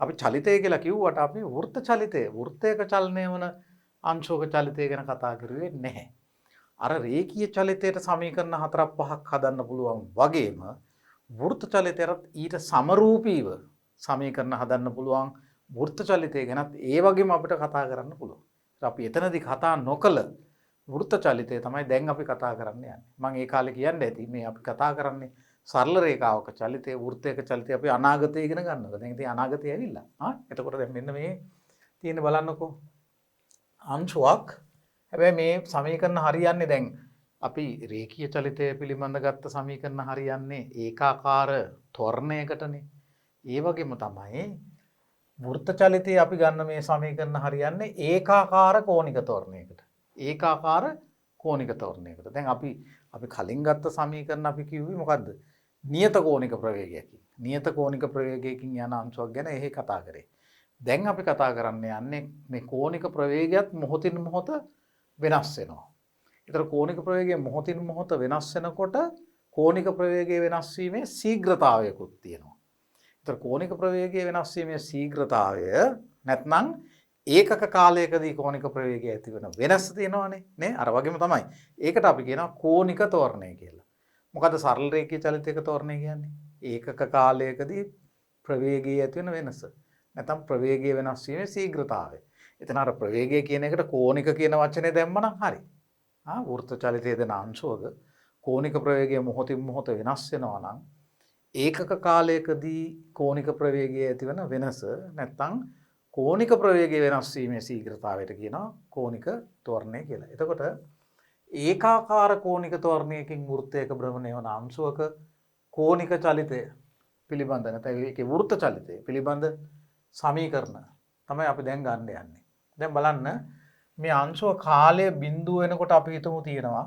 අපි චලිතය කියලා කිව්වට අපි වෘත්ත චලිතය වෘත්තයක චලනය වන අංශුවක චලිතය ගැන කතා කරුවේ නැහැ. අර රේඛීය චලිතයට සමීකරණ 4-5ක් හදන්න පුළුවන් වගේම වෘත්ත චලිතයටත් ඊට සමරූපීව සමීකරණ හදන්න පුළුවන්. වෘත්ත චලිතය ගැනත් ඒ වගේම අපිට කතා කරන්න පුළුවන්. අපි එතනදී කතා නොකළ වෘත්ත චලිතය තමයි දැන් අපි කතා කරන්න යන්නේ. මම ඒ කාලේ කියන්න ඇති මේ අපි කතා කරන්නේ සරල රේඛාවක චලිතය, වෘත්තයක චලිතය අපි අනාගතය ඉගෙන ගන්නවා. දැන් ඉතින් අනාගතය ඇවිල්ලා. එතකොට දැන් මෙන්න මේ තියෙන බලන්නකෝ. අංශුවක්. හැබැයි මේ සමීකරණ හරියන්නේ දැන් අපි රේඛීය චලිතය පිළිබඳ ගත්ත සමීකරණ හරියන්නේ ඒකාකාර ත්වරණයකටනේ. ඒ වගේම තමයි වෘත්ත චලිතය අපි ගන්න මේ සමීකරණ හරියන්නේ ඒකාකාර කෝණික ත්වරණයකට. ඒකාකාර කෝණික ත්වරණයකට. දැන් අපි කලින් ගත්ත සමීකරණ අපි කිව්වේ මොකද්ද? නියත කෝණික ප්‍රවේගයකින්. නියත කෝණික ප්‍රවේගයකින් යන අංශුවක් ගැන එහෙ කතා කරේ. දැන් අපි කතා කරන්න යන්නේ මේ කෝණික ප්‍රවේගයත් මොහොතින් මොහොත වෙනස් වෙනවා. ඒතර කෝණික ප්‍රවේගය මොහොතින් මොහොත වෙනස් වෙනකොට කෝණික ප්‍රවේගයේ වෙනස් වීමේ ශීඝ්‍රතාවයකුත් තියෙනවා. ඒතර කෝණික ප්‍රවේගයේ වෙනස් වීමේ ශීඝ්‍රතාවය නැත්නම් ඒකක කාලයකදී කෝණික ප්‍රවේගය ඇති වෙන වෙනස තියෙනවානේ නේ. අර වගේම තමයි. ඒකට අපි කියනවා කෝණික ත්වරණය කියලා. මොකද සරල රේඛීය චලිතයක ත්වරණය කියන්නේ? ඒකක කාලයකදී ප්‍රවේගයේ ඇති වෙන වෙනස. නැත්නම් ප්‍රවේගයේ වෙනස් වීමේ ශීඝ්‍රතාවය. එතන අර ප්‍රවේගය කියන එකට කෝණික කියන වචනේ දැම්මනම් හරි. වෘත්ත චලිතයේ දෙන අංශුවක කෝණික ප්‍රවේගය මොහොතින් මොහොත වෙනස් වෙනවා නම් ඒකක කාලයකදී කෝණික ප්‍රවේගයේ ඇති වෙන වෙනස නැත්නම් කෝණික ප්‍රවේගය වෙනස් වීමේ ශීඝ්‍රතාවයට කියනවා කෝණික ත්වරණය කියලා. එතකොට ඒකාකාර කෝණික ත්වරණයකින් වෘත්තයක භ්‍රමණය වන අංශුවක කෝණික චලිතය පිළිබඳ නැත්නම් ඒකේ වෘත්ත චලිතය පිළිබඳ සමීකරණ තමයි අපි දැන් ගන්න යන්නේ. දැන් බලන්න මේ අංශුව කාලය බිඳුව වෙනකොට අපි හිතමු තියෙනවා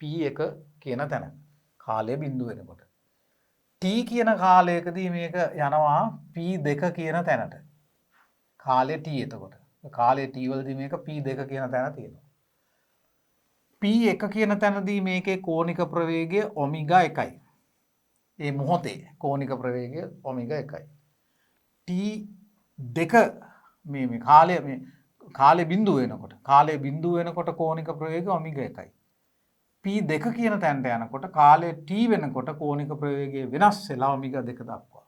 p1 කියන තැන. කාලය බිඳුව වෙනකොට. t කියන කාලයකදී මේක යනවා p2 කියන තැනට. කාලය t එතකොට. කාලය t වලදී මේක p2 කියන තැන තියෙනවා. p1 කියන තැනදී මේකේ කෝණික ප්‍රවේගය ඔමෙගා 1යි. ඒ මොහොතේ කෝණික ප්‍රවේගය ඔමෙගා 1යි. t2 මේ කාලය බිඳුව වෙනකොට කෝණික ප්‍රවේගය ඔමෙගා 1යි. p2 කියන තැනට යනකොට කාලය t වෙනකොට කෝණික ප්‍රවේගය වෙනස් වෙලා ඔමෙගා 2 දක්වා.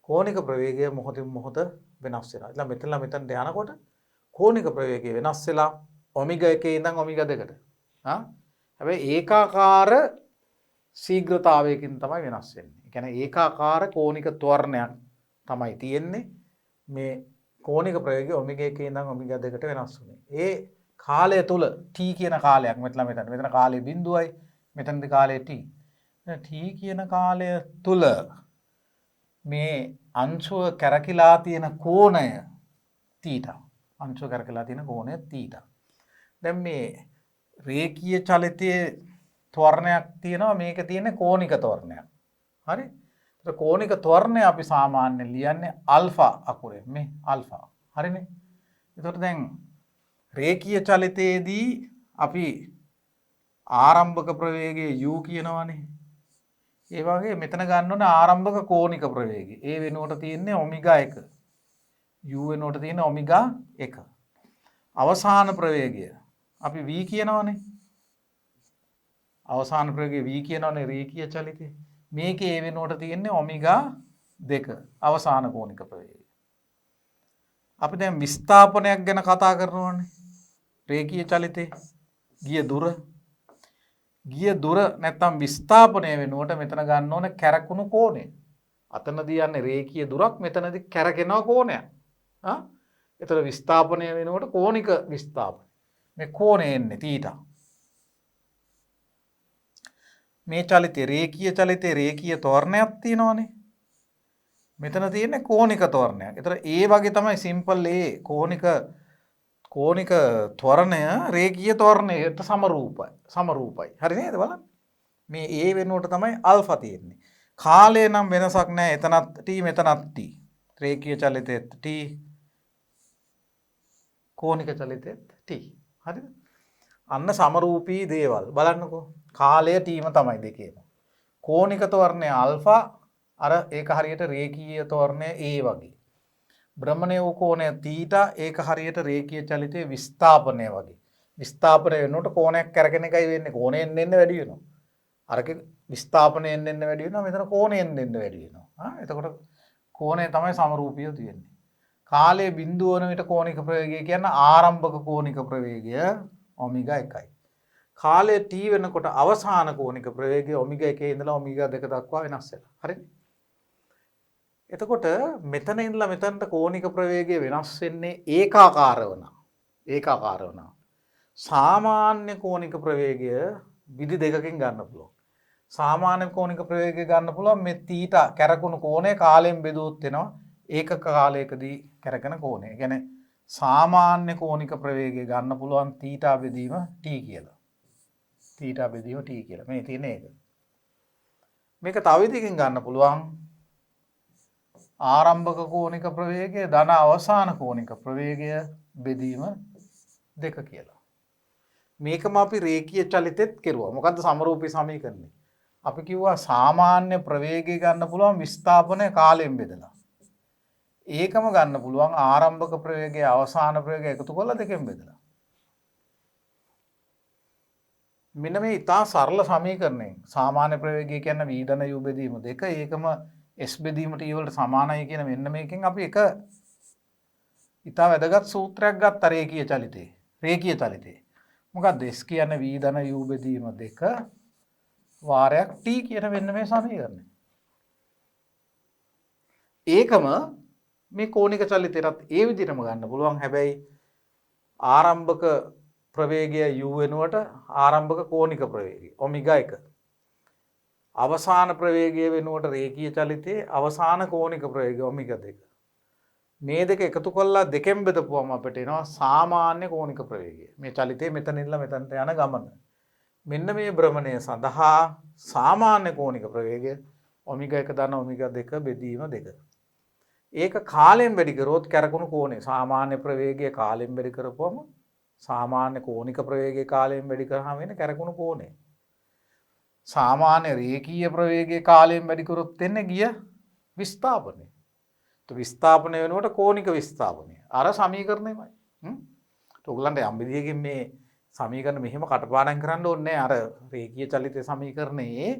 කෝණික ප්‍රවේගය මොහොතින් මොහොත වෙනස් වෙනවා. ඉතින් මෙතනට යනකොට කෝණික ප්‍රවේගය වෙනස් වෙලා ඔමෙගා 1 ඉඳන් ඔමෙගා 2ට. හැබැයි ඒකාකාර ශීඝ්‍රතාවයකින් තමයි වෙනස් වෙන්නේ. ඒ කියන්නේ ඒකාකාර කෝණික ත්වරණයක් තමයි තියෙන්නේ. මේ කෝණික ප්‍රවේගය ඔමෙගා 1 ඉඳන් ඔමෙගා 2ට වෙනස් වෙන්නේ. ඒ කාලය තුල t කියන කාලයක් මෙතන කාලය බිඳුවයි මෙතනදී කාලය t. t කියන කාලය තුල මේ අංශුව කැරකිලා තියෙන කෝණය θ. අංශුව කැරකිලා තියෙන කෝණය θ. දැන් මේ රේඛීය චලිතයේ ත්වරණයක් තියෙනවා මේක තියෙන්නේ කෝණික ත්වරණයක්. හරි? ඒක කෝණික ත්වරණය අපි සාමාන්‍යයෙන් ලියන්නේ අල්ෆා අකුරෙන් මේ අල්ෆා. හරිනේ? ඒතකොට දැන් රේඛීය චලිතයේදී අපි ආරම්භක ප්‍රවේගය u කියනවනේ. ඒ වගේ මෙතන ගන්න ඕනේ ආරම්භක කෝණික ප්‍රවේගය. ඒ වෙනුවට තියෙන්නේ ඔමෙගා 1. u වෙනුවට තියෙන්නේ ඔමෙගා 1. අවසාන ප්‍රවේගය අපි v කියනවනේ. අවසාන ප්‍රවේගය v කියනවනේ රේඛීය චලිතේ. මේකේ ඒ වෙනුවට තියෙන්නේ ඔමෙගා 2 අවසාන කෝණික ප්‍රවේගය. අපි දැන් විස්ථාපනයක් ගැන කතා කරනවානේ. රේඛීය චලිතේ ගිය දුර නැත්නම් විස්ථාපනය වෙනුවට මෙතන ගන්න ඕනේ කැරකුණු කෝණය. අතනදී යන්නේ රේඛීය දුරක් මෙතනදී කැරකෙනවා කෝණයක්. ඒතර විස්ථාපනය වෙනුවට කෝණික විස්ථාපනය. මේ කෝණය එන්නේ θ. මේ චලිතේ රේඛීය චලිතේ රේඛීය ත්වරණයක් තියෙනවානේ. මෙතන තියෙන්නේ කෝණික ත්වරණයක්. ඒතර ඒ වගේ තමයි සිම්පල් ඒ කෝණික ත්වරණය රේඛීය ත්වරණයට සමරූපයි. හරි නේද බලන්න. මේ ඒ වෙනුවට තමයි අල්ෆා තියෙන්නේ. කාලය නම් වෙනසක් නැහැ. එතනත් t මෙතනත් t. රේඛීය චලිතෙත් t කෝණික චලිතෙත් t. හරිද? අන්න සමරූපී දේවල් බලන්නකෝ. කාලය tම තමයි දෙකේම. කෝණික ත්වරණය අල්ෆා අර ඒක හරියට රේඛීය ත්වරණය a වගේ. භ්‍රමණය වූ කෝණය තීටා ඒක හරියට රේඛීය චලිතයේ විස්ථාපනය වගේ. විස්ථාපනය වෙනකොට කෝණයක් කරගෙන එකයි වෙන්නේ. කෝණයෙන් එන්න වැඩි වෙනවා. අරක විස්ථාපනයෙන් එන්න වැඩි වෙනවා. මෙතන කෝණයෙන් එන්න වැඩි වෙනවා. එතකොට කෝණය තමයි සමරූපීව තියෙන්නේ. කාලයේ බිඳුව වන විට කෝණික ප්‍රවේගය කියන්නේ ආරම්භක කෝණික ප්‍රවේගය ඔමෙගා 1යි. කාලය t වෙනකොට අවසාන කෝණික ප්‍රවේගය ඔමෙගා 1 ඉඳලා ඔමෙගා 2 දක්වා වෙනස් වෙනවා. හරිද? එතකොට මෙතන ඉඳලා මෙතනට කෝණික ප්‍රවේගය වෙනස් වෙන්නේ ඒකාකාරව නම්. ඒකාකාරව නම්. සාමාන්‍ය කෝණික ප්‍රවේගය විදි දෙකකින් ගන්න පුළුවන්. සාමාන්‍ය කෝණික ප්‍රවේගය ගන්න පුළුවන් මේ තීටා කැරකුණු කෝණය කාලයෙන් බෙදුවොත් වෙනවා ඒකක කාලයකදී කැරකෙන කෝණය. ඒ කියන්නේ සාමාන්‍ය කෝණික ප්‍රවේගය ගන්න පුළුවන් තීටා බෙදීම t කියලා. තීටා බෙදීම t කියලා. මේ තියෙන එක. මේක තව විදිහකින් ගන්න පුළුවන් ආරම්භක කෝණික ප්‍රවේගය ධන අවසාන කෝණික ප්‍රවේගය බෙදීම 2 කියලා. මේකම අපි රේඛීය චලිතෙත් කෙරුවා. මොකද්ද සමරූපී සමීකරණය? අපි කිව්වා සාමාන්‍ය ප්‍රවේගය ගන්න පුළුවන් විස්ථාපනය කාලයෙන් බෙදලා. ඒකම ගන්න පුළුවන් ආරම්භක ප්‍රවේගය අවසාන ප්‍රවේගය එකතු කරලා දෙකෙන් බෙදලා. මෙන්න මේ ඉතා සරල සමීකරණයක්. සාමාන්‍ය ප්‍රවේගය කියන්නේ v ධන u බෙදීම 2. ඒකම s බෙදීම t වලට සමානයි කියන මෙන්න මේකෙන් අපි එක ඉතා වැදගත් සූත්‍රයක් ගත්ත රේඛීය චලිතේ. රේඛීය චලිතේ. මොකක්ද s කියන්නේ v ධන u බෙදීම 2 වාරයක් t කියන මෙන්න මේ සමීකරණය. ඒකම මේ කෝණික චලිතයටත් ඒ විදිහටම ගන්න පුළුවන්. හැබැයි ආරම්භක ප්‍රවේගය u වෙනුවට ආරම්භක කෝණික ප්‍රවේගය ඔමෙගා 1. අවසාන ප්‍රවේගය වෙනුවට රේඛීය චලිතයේ අවසාන කෝණික ප්‍රවේගය ඔමෙගා 2. මේ දෙක එකතු කරලා දෙකෙන් බෙදපුවම අපිට එනවා සාමාන්‍ය කෝණික ප්‍රවේගය. මේ චලිතේ මෙතන ඉඳලා මෙතනට යන ගමන. මෙන්න මේ භ්‍රමණය සඳහා සාමාන්‍ය කෝණික ප්‍රවේගය ඔමෙගා 1 ධන ඔමෙගා 2 බෙදීම 2. ඒක කාලයෙන් වැඩි කරොත් කැරකුණු කෝණය සාමාන්‍ය ප්‍රවේගය කාලයෙන් වැඩි කරපුවම සාමාන්‍ය කෝණික ප්‍රවේගය කාලයෙන් වැඩි කරාම වෙන කැරකුණු කෝණය. සාමාන්‍ය රේඛීය ප්‍රවේගය කාලයෙන් වැඩි කරොත් එන්නේ ගිය විස්ථාපනය. විස්ථාපනය වෙනකොට කෝණික විස්ථාපනය. අර සමීකරණයමයි. ඔයගලන්ට යම් විදියකින් මේ සමීකරණ මෙහෙම කටපාඩම් කරන්න ඕනේ අර රේඛීය චලිත සමීකරණයේ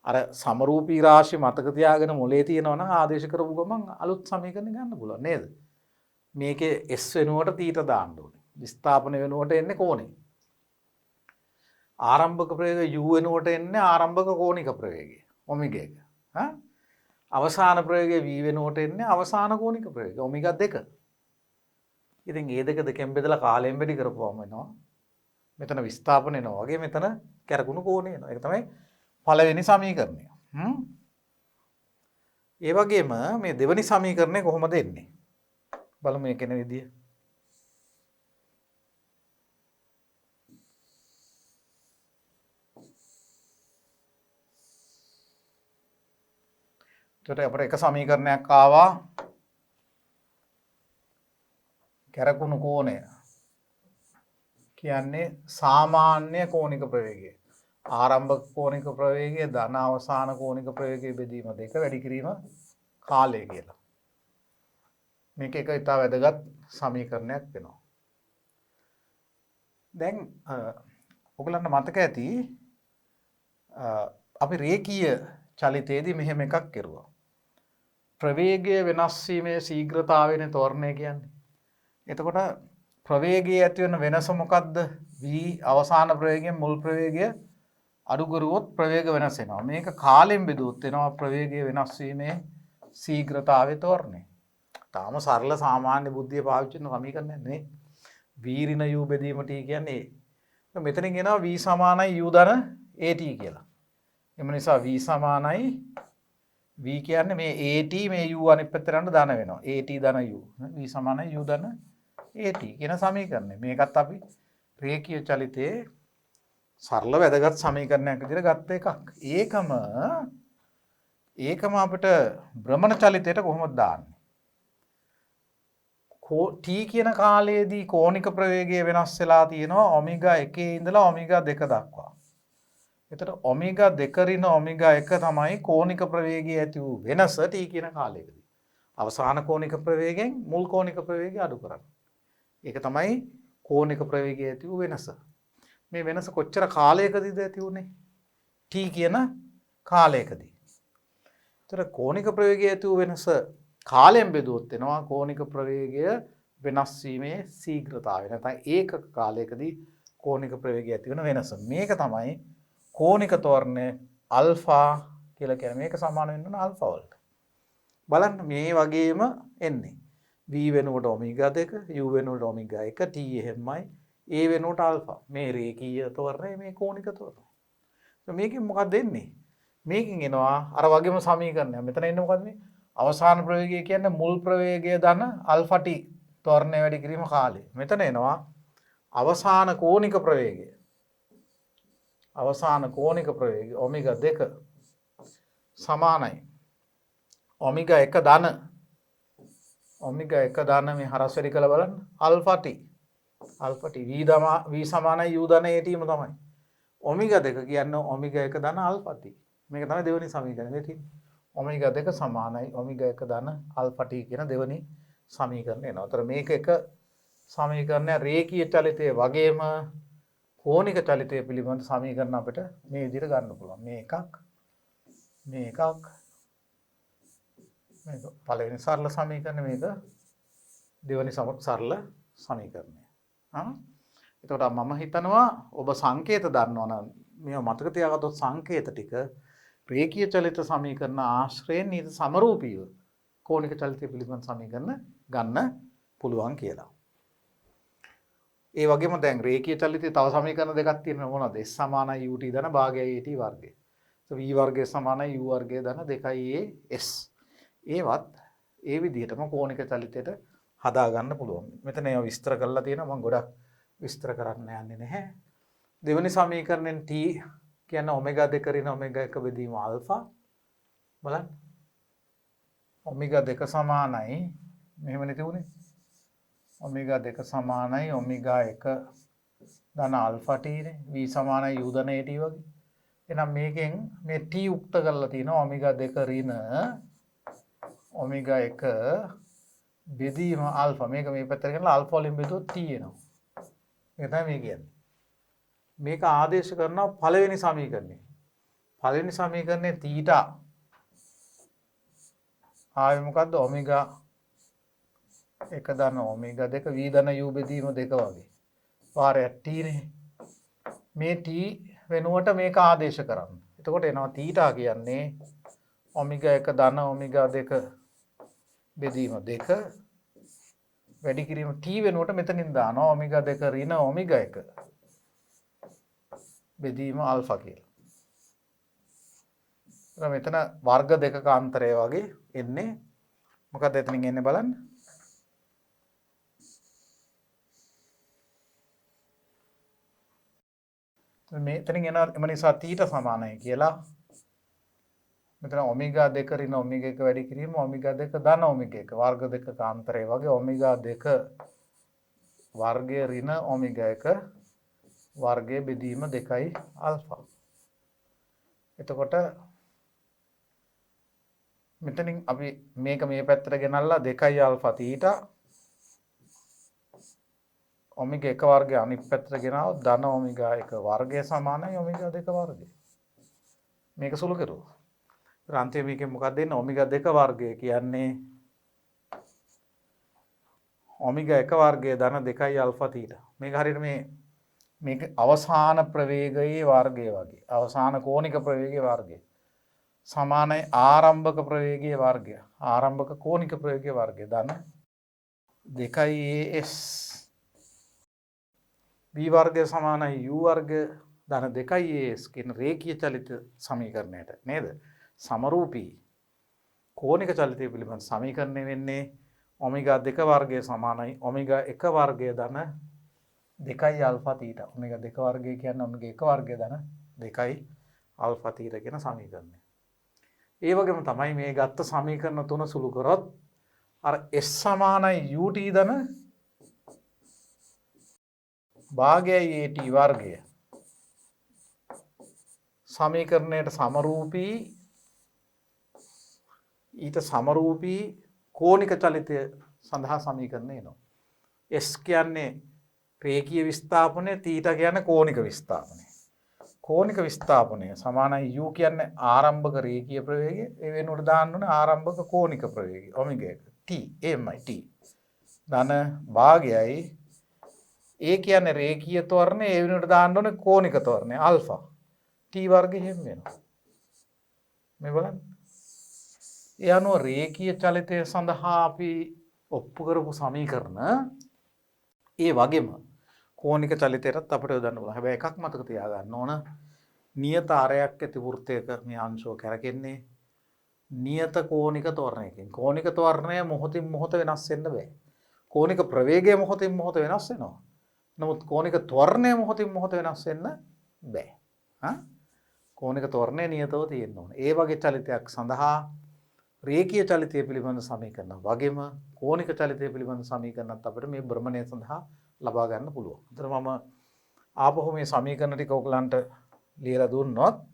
අර සමරූපී රාශිය මතක තියාගෙන මොලේ තියෙනවා නම් ආදේශ කරපු ගමන් අලුත් සමීකරණ ගන්න පුළුවන් නේද? මේකේ s වෙනුවට තීට දාන්න ඕනේ. විස්ථාපන වෙනුවට එන්නේ කෝණය. ආරම්භක ප්‍රවේගය u වෙනුවට එන්නේ ආරම්භක කෝණික ප්‍රවේගය ඔමෙගා 1. අවසාන ප්‍රවේගය v වෙනුවට එන්නේ අවසාන කෝණික ප්‍රවේගය ඔමෙගා 2. ඉතින් මේ දෙක දෙකෙන් බෙදලා කාලයෙන් වැඩි කරපුවම වෙනවා. මෙතන විස්ථාපන වෙනවා වගේ මෙතන කැරකුණු කෝණය එනවා. ඒක තමයි පළවෙනි සමීකරණය. ඒ වගේම මේ දෙවෙනි සමීකරණය කොහොමද එන්නේ? බලමු මේක එන විදිය. එතකොට අපිට එක සමීකරණයක් ආවා කැරකුණු කෝණය කියන්නේ සාමාන්‍ය කෝණික ප්‍රවේගය. ආරම්භක කෝණික ප්‍රවේගය ධන අවසාන කෝණික ප්‍රවේගය බෙදීම 2 වැඩි කිරීම කාලය කියලා. මේක එක ඉතා වැදගත් සමීකරණයක් වෙනවා. දැන් ඔයගලන්ට මතක ඇති අපි රේඛීය චලිතයේදී මෙහෙම එකක් කෙරුවා. ප්‍රවේගය වෙනස් වීමේ ශීඝ්‍රතාවයනේ තෝරණය කියන්නේ. එතකොට ප්‍රවේගයේ ඇති වෙන වෙනස මොකද්ද? v අවසාන ප්‍රවේගයෙන් මුල් ප්‍රවේගය අඩු කරුවොත් ප්‍රවේග වෙනස් වෙනවා. මේක කාලයෙන් බෙදුවොත් වෙනවා ප්‍රවේගය වෙනස් වීමේ ශීඝ්‍රතාවය තෝරණය. තාම සරල සාමාන්‍ය බුද්ධිය පාවිච්චි කරන සමීකරණයක් නෙවෙයි. v ඍණ u බෙදීම t කියන්නේ ඒ. මෙතනින් එනවා v සමානයි u ධන at කියලා. එම නිසා v සමානයි v කියන්නේ මේ at මේ u අනිත් පැත්තට යන ධන වෙනවා. at ධන u. v සමානයි u ධන at කියන සමීකරණය. මේකත් අපි රේඛීය චලිතයේ සරල වැදගත් සමීකරණයක් විදිහට ගත්ත එකක්. ඒකම අපිට භ්‍රමණ චලිතයට කොහොමද දාන්නේ? t කියන කාලයේදී කෝණික ප්‍රවේගය වෙනස් වෙලා තියෙනවා ඔමෙගා 1 ඉඳලා ඔමෙගා 2 දක්වා. එතකොට ඔමෙගා 2 ඍණ ඔමෙගා 1 තමයි කෝණික ප්‍රවේගයේ ඇති වූ වෙනස t කියන කාලයකදී. අවසාන කෝණික ප්‍රවේගයෙන් මුල් කෝණික ප්‍රවේගය අඩු කරන්න. ඒක තමයි කෝණික ප්‍රවේගයේ ඇති වූ වෙනස. මේ වෙනස කොච්චර කාලයකදීද ඇති වුනේ? t කියන කාලයකදී. ඒතර කෝණික ප්‍රවේගයේ ඇති වූ වෙනස කාලයෙන් බෙදුවොත් වෙනවා කෝණික ප්‍රවේගය වෙනස් වීමේ ශීඝ්‍රතාවය. නැත්නම් ඒකක කාලයකදී කෝණික ප්‍රවේගය ඇති වෙන වෙනස. මේක තමයි කෝණික ත්වරණය අල්ෆා කියලා කියන්නේ. මේක සමාන වෙන්න ඕන අල්ෆා වලට. බලන්න මේ වගේම එන්නේ. v වෙනුවට ඔමෙගා 2, u වෙනුවට ඔමෙගා 1, t එහෙමයි, a වෙනුවට ආල්ෆා. මේ රේඛීය ත්වරණය, මේ කෝණික ත්වරණය. මේකෙන් මොකක්ද එන්නේ? මේකෙන් එනවා අර වගේම සමීකරණයක්. මෙතන එන්නේ මොකද්ද මේ? අවසාන ප්‍රවේගය කියන්නේ මුල් ප්‍රවේගය ධන අල්ෆා t ත්වරණය වැඩි කිරීම කාලය. මෙතන එනවා අවසාන කෝණික ප්‍රවේගය. අවසාන කෝණික ප්‍රවේගය ඔමෙගා 2 සමානයි ඔමෙගා 1 ධන ඔමෙගා 1 ධන මේ හරස් වැඩි කළ බලන්න අල්ෆා t v සමානයි u ධන at ම තමයි. ඔමෙගා 2 කියන්නේ ඔමෙගා 1 ධන අල්ෆා t. මේක තමයි දෙවෙනි සමීකරණය තියෙන්නේ. ඔමෙගා 2 සමානයි ඔමෙගා 1 ධන අල්ෆා t කියන දෙවෙනි සමීකරණය එනවා. ඒතර මේක එක සමීකරණය රේඛීය චලිතය වගේම කෝණික චලිතය පිළිබඳ සමීකරණ අපිට මේ විදිහට ගන්න පුළුවන්. මේ එකක් මේක පළවෙනි සරල සමීකරණය, මේක දෙවෙනි සරල සමීකරණය. එතකොට මම හිතනවා ඔබ සංකේත දන්නවනම් මේවා මතක තියාගත්තොත් සංකේත ටික රේඛීය චලිත සමීකරණ ආශ්‍රයෙන් ඊට සමරූපීව කෝණික චලිතය පිළිබඳ සමීකරණ ගන්න පුළුවන් කියලා. ඒ වගේම දැන් රේඛීය චලිතයේ තව සමීකරණ දෙකක් තියෙනවා. මොනවද? s සමානයි ut ධන භාගයයි at වර්ගය. v වර්ගය සමානයි u වර්ගය ධන 2as. ඒවත් ඒ විදිහටම කෝණික චලිතයට හදා ගන්න පුළුවන්. මෙතන ඒවා විස්තර කරලා තියෙනවා. මම ගොඩක් විස්තර කරන්න යන්නේ නැහැ. දෙවෙනි සමීකරණයෙන් t කියන්නේ ඔමෙගා 2 ඍණ ඔමෙගා 1 බෙදීම ආල්ෆා. බලන්න. ඔමෙගා 2 සමානයි මෙහෙමනේ තියුනේ. ඔමෙගා 2 සමානයි ඔමෙගා 1 ධන ආල්ෆා t නේ. v සමානයි u ධන at වගේ. එහෙනම් මේකෙන් මේ t උක්ත කරලා තියෙනවා ඔමෙගා 2 ඍණ ඔමෙගා 1 බෙදීම ආල්ෆා. මේක මේ පැත්තට ගෙනලා ආල්ෆා වලින් බෙදුවොත් t එනවා. ඒක තමයි මේ කියන්නේ. මේක ආදේශ කරනවා පළවෙනි සමීකරණය. පළවෙනි සමීකරණයේ තීටා ආවේ මොකද්ද? ඔමෙගා 1 ධන ඔමෙගා 2 v ධන u බෙදීම 2 වගේ. වාරයක් t නේ. මේ t වෙනුවට මේක ආදේශ කරන්න. එතකොට එනවා තීටා කියන්නේ ඔමෙගා 1 ධන ඔමෙගා 2 බෙදීම 2 වැඩි කිරීම t වෙනුවට මෙතනින් දානවා ඔමෙගා 2 ඍණ ඔමෙගා 1 බෙදීම ආල්ෆා කියලා. එතන මෙතන වර්ග දෙකක අන්තරය වගේ එන්නේ. මොකද එතනින් එන්නේ බලන්න. මෙතනින් එන එම නිසා තීටා සමානයි කියලා. මෙතන ඔමෙගා 2 ඍණ ඔමෙගා 1 වැඩි කිරීම ඔමෙගා 2 ධන ඔමෙගා 1 වර්ග දෙකක අන්තරය වගේ ඔමෙගා 2 වර්ගය ඍණ ඔමෙගා 1 වර්ගය බෙදීම 2යි ආල්ෆා. එතකොට මෙතනින් අපි මේක මේ පැත්තට ගෙනල්ලා 2යි ආල්ෆා තීටා ඔමෙගා 1 වර්ගය අනිත් පැත්තට ගෙනාවොත් ධන ඔමෙගා 1 වර්ගය සමානයි ඔමෙගා 2 වර්ගය. මේක සුළු කරුවා. අන්තිමේ මේකෙන් මොකක්ද දෙන්නේ? ඔමෙගා 2 වර්ගය කියන්නේ ඔමෙගා 1 වර්ගය ධන 2යි ආල්ෆා තීටා. මේක හරියට මේක අවසාන ප්‍රවේගයේ වර්ගය වගේ. අවසාන කෝණික ප්‍රවේගයේ වර්ගය. සමානයි ආරම්භක ප්‍රවේගයේ වර්ගය. ආරම්භක කෝණික ප්‍රවේගයේ වර්ගය ධන 2as. v වර්ගය සමානයි u වර්ගය ධන 2as කියන රේඛීය චලිත සමීකරණයට නේද? සමරූපී කෝණික චලිතය පිළිබඳ සමීකරණය වෙන්නේ ඔමෙගා 2 වර්ගය සමානයි ඔමෙගා 1 වර්ගය ධන 2යි ආල්ෆා තීටා. ඔමෙගා 2 වර්ගය කියන්නේ ඔමෙගා 1 වර්ගය ධන 2යි ආල්ෆා තීටා කියන සමීකරණය. ඒ වගේම තමයි මේ ගත්ත සමීකරණ තුන සුළු කරොත් අර s සමානයි ut ධන භාගයයි at වර්ගය සමීකරණයට සමරූපී ඊට සමරූපී කෝනික චලිතය සඳහා සමීකරණය එනවා. S කියන්නේ රේඛීය විස්ථාපනය, තීටා කියන්නේ කෝනික විස්ථාපනය. කෝනික විස්ථාපනය සමානයි u කියන්නේ ආරම්භක රේඛීය ප්‍රවේගය, ඒ වෙනුවට දාන්න ඕනේ ආරම්භක කෝනික ප්‍රවේගය ඔමෙගා 1 t එමයි t ධන භාගයයි ඒ කියන්නේ රේඛීය ත්වරණය, ඒ වෙනුවට දාන්න ඕනේ කෝනික ත්වරණය ආල්ෆා t වර්ගය හැම වෙනවා. මේ බලන්න. ඒ අනුව රේඛීය චලිතය සඳහා අපි ඔප්පු කරපු සමීකරණ ඒ වගේම කෝනික චලිතයටත් අපිට යොදන්න පුළුවන්. හැබැයි එකක් මතක තියාගන්න ඕන. නියත ආරයක් ඇති වෘත්තයක මේ අංශුව කැරකෙන්නේ නියත කෝනික ත්වරණයකින්. කෝනික ත්වරණය මොහොතින් මොහොත වෙනස් වෙන්න බෑ. කෝනික ප්‍රවේගය මොහොතින් මොහොත වෙනස් වෙනවා. නමුත් කෝනික ත්වරණය මොහොතින් මොහොත වෙනස් වෙන්න බෑ. කෝනික ත්වරණය නියතව තියෙන්න ඕනේ. ඒ වගේ චලිතයක් සඳහා රේඛීය චලිතය පිළිබඳ සමීකරණ වගේම කෝනික චලිතය පිළිබඳ සමීකරණත් අපිට මේ භ්‍රමණය සඳහා ලබා ගන්න පුළුවන්. ඒතර මම ආපහු මේ සමීකරණ ටික ඔයගලන්ට ලියලා දුන්නොත්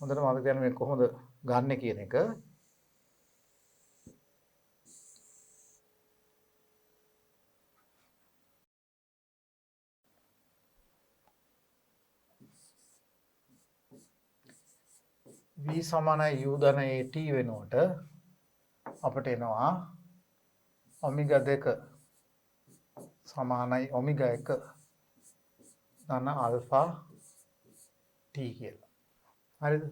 හොඳට මතක තියාගන්න මේ කොහොමද ගන්න කියන එක. v සමානයි u ධන at වෙනුවට අපිට එනවා ඔමෙගා 2 සමානයි ඔමෙගා 1 ධන ආල්ෆා t කියලා. හරිද?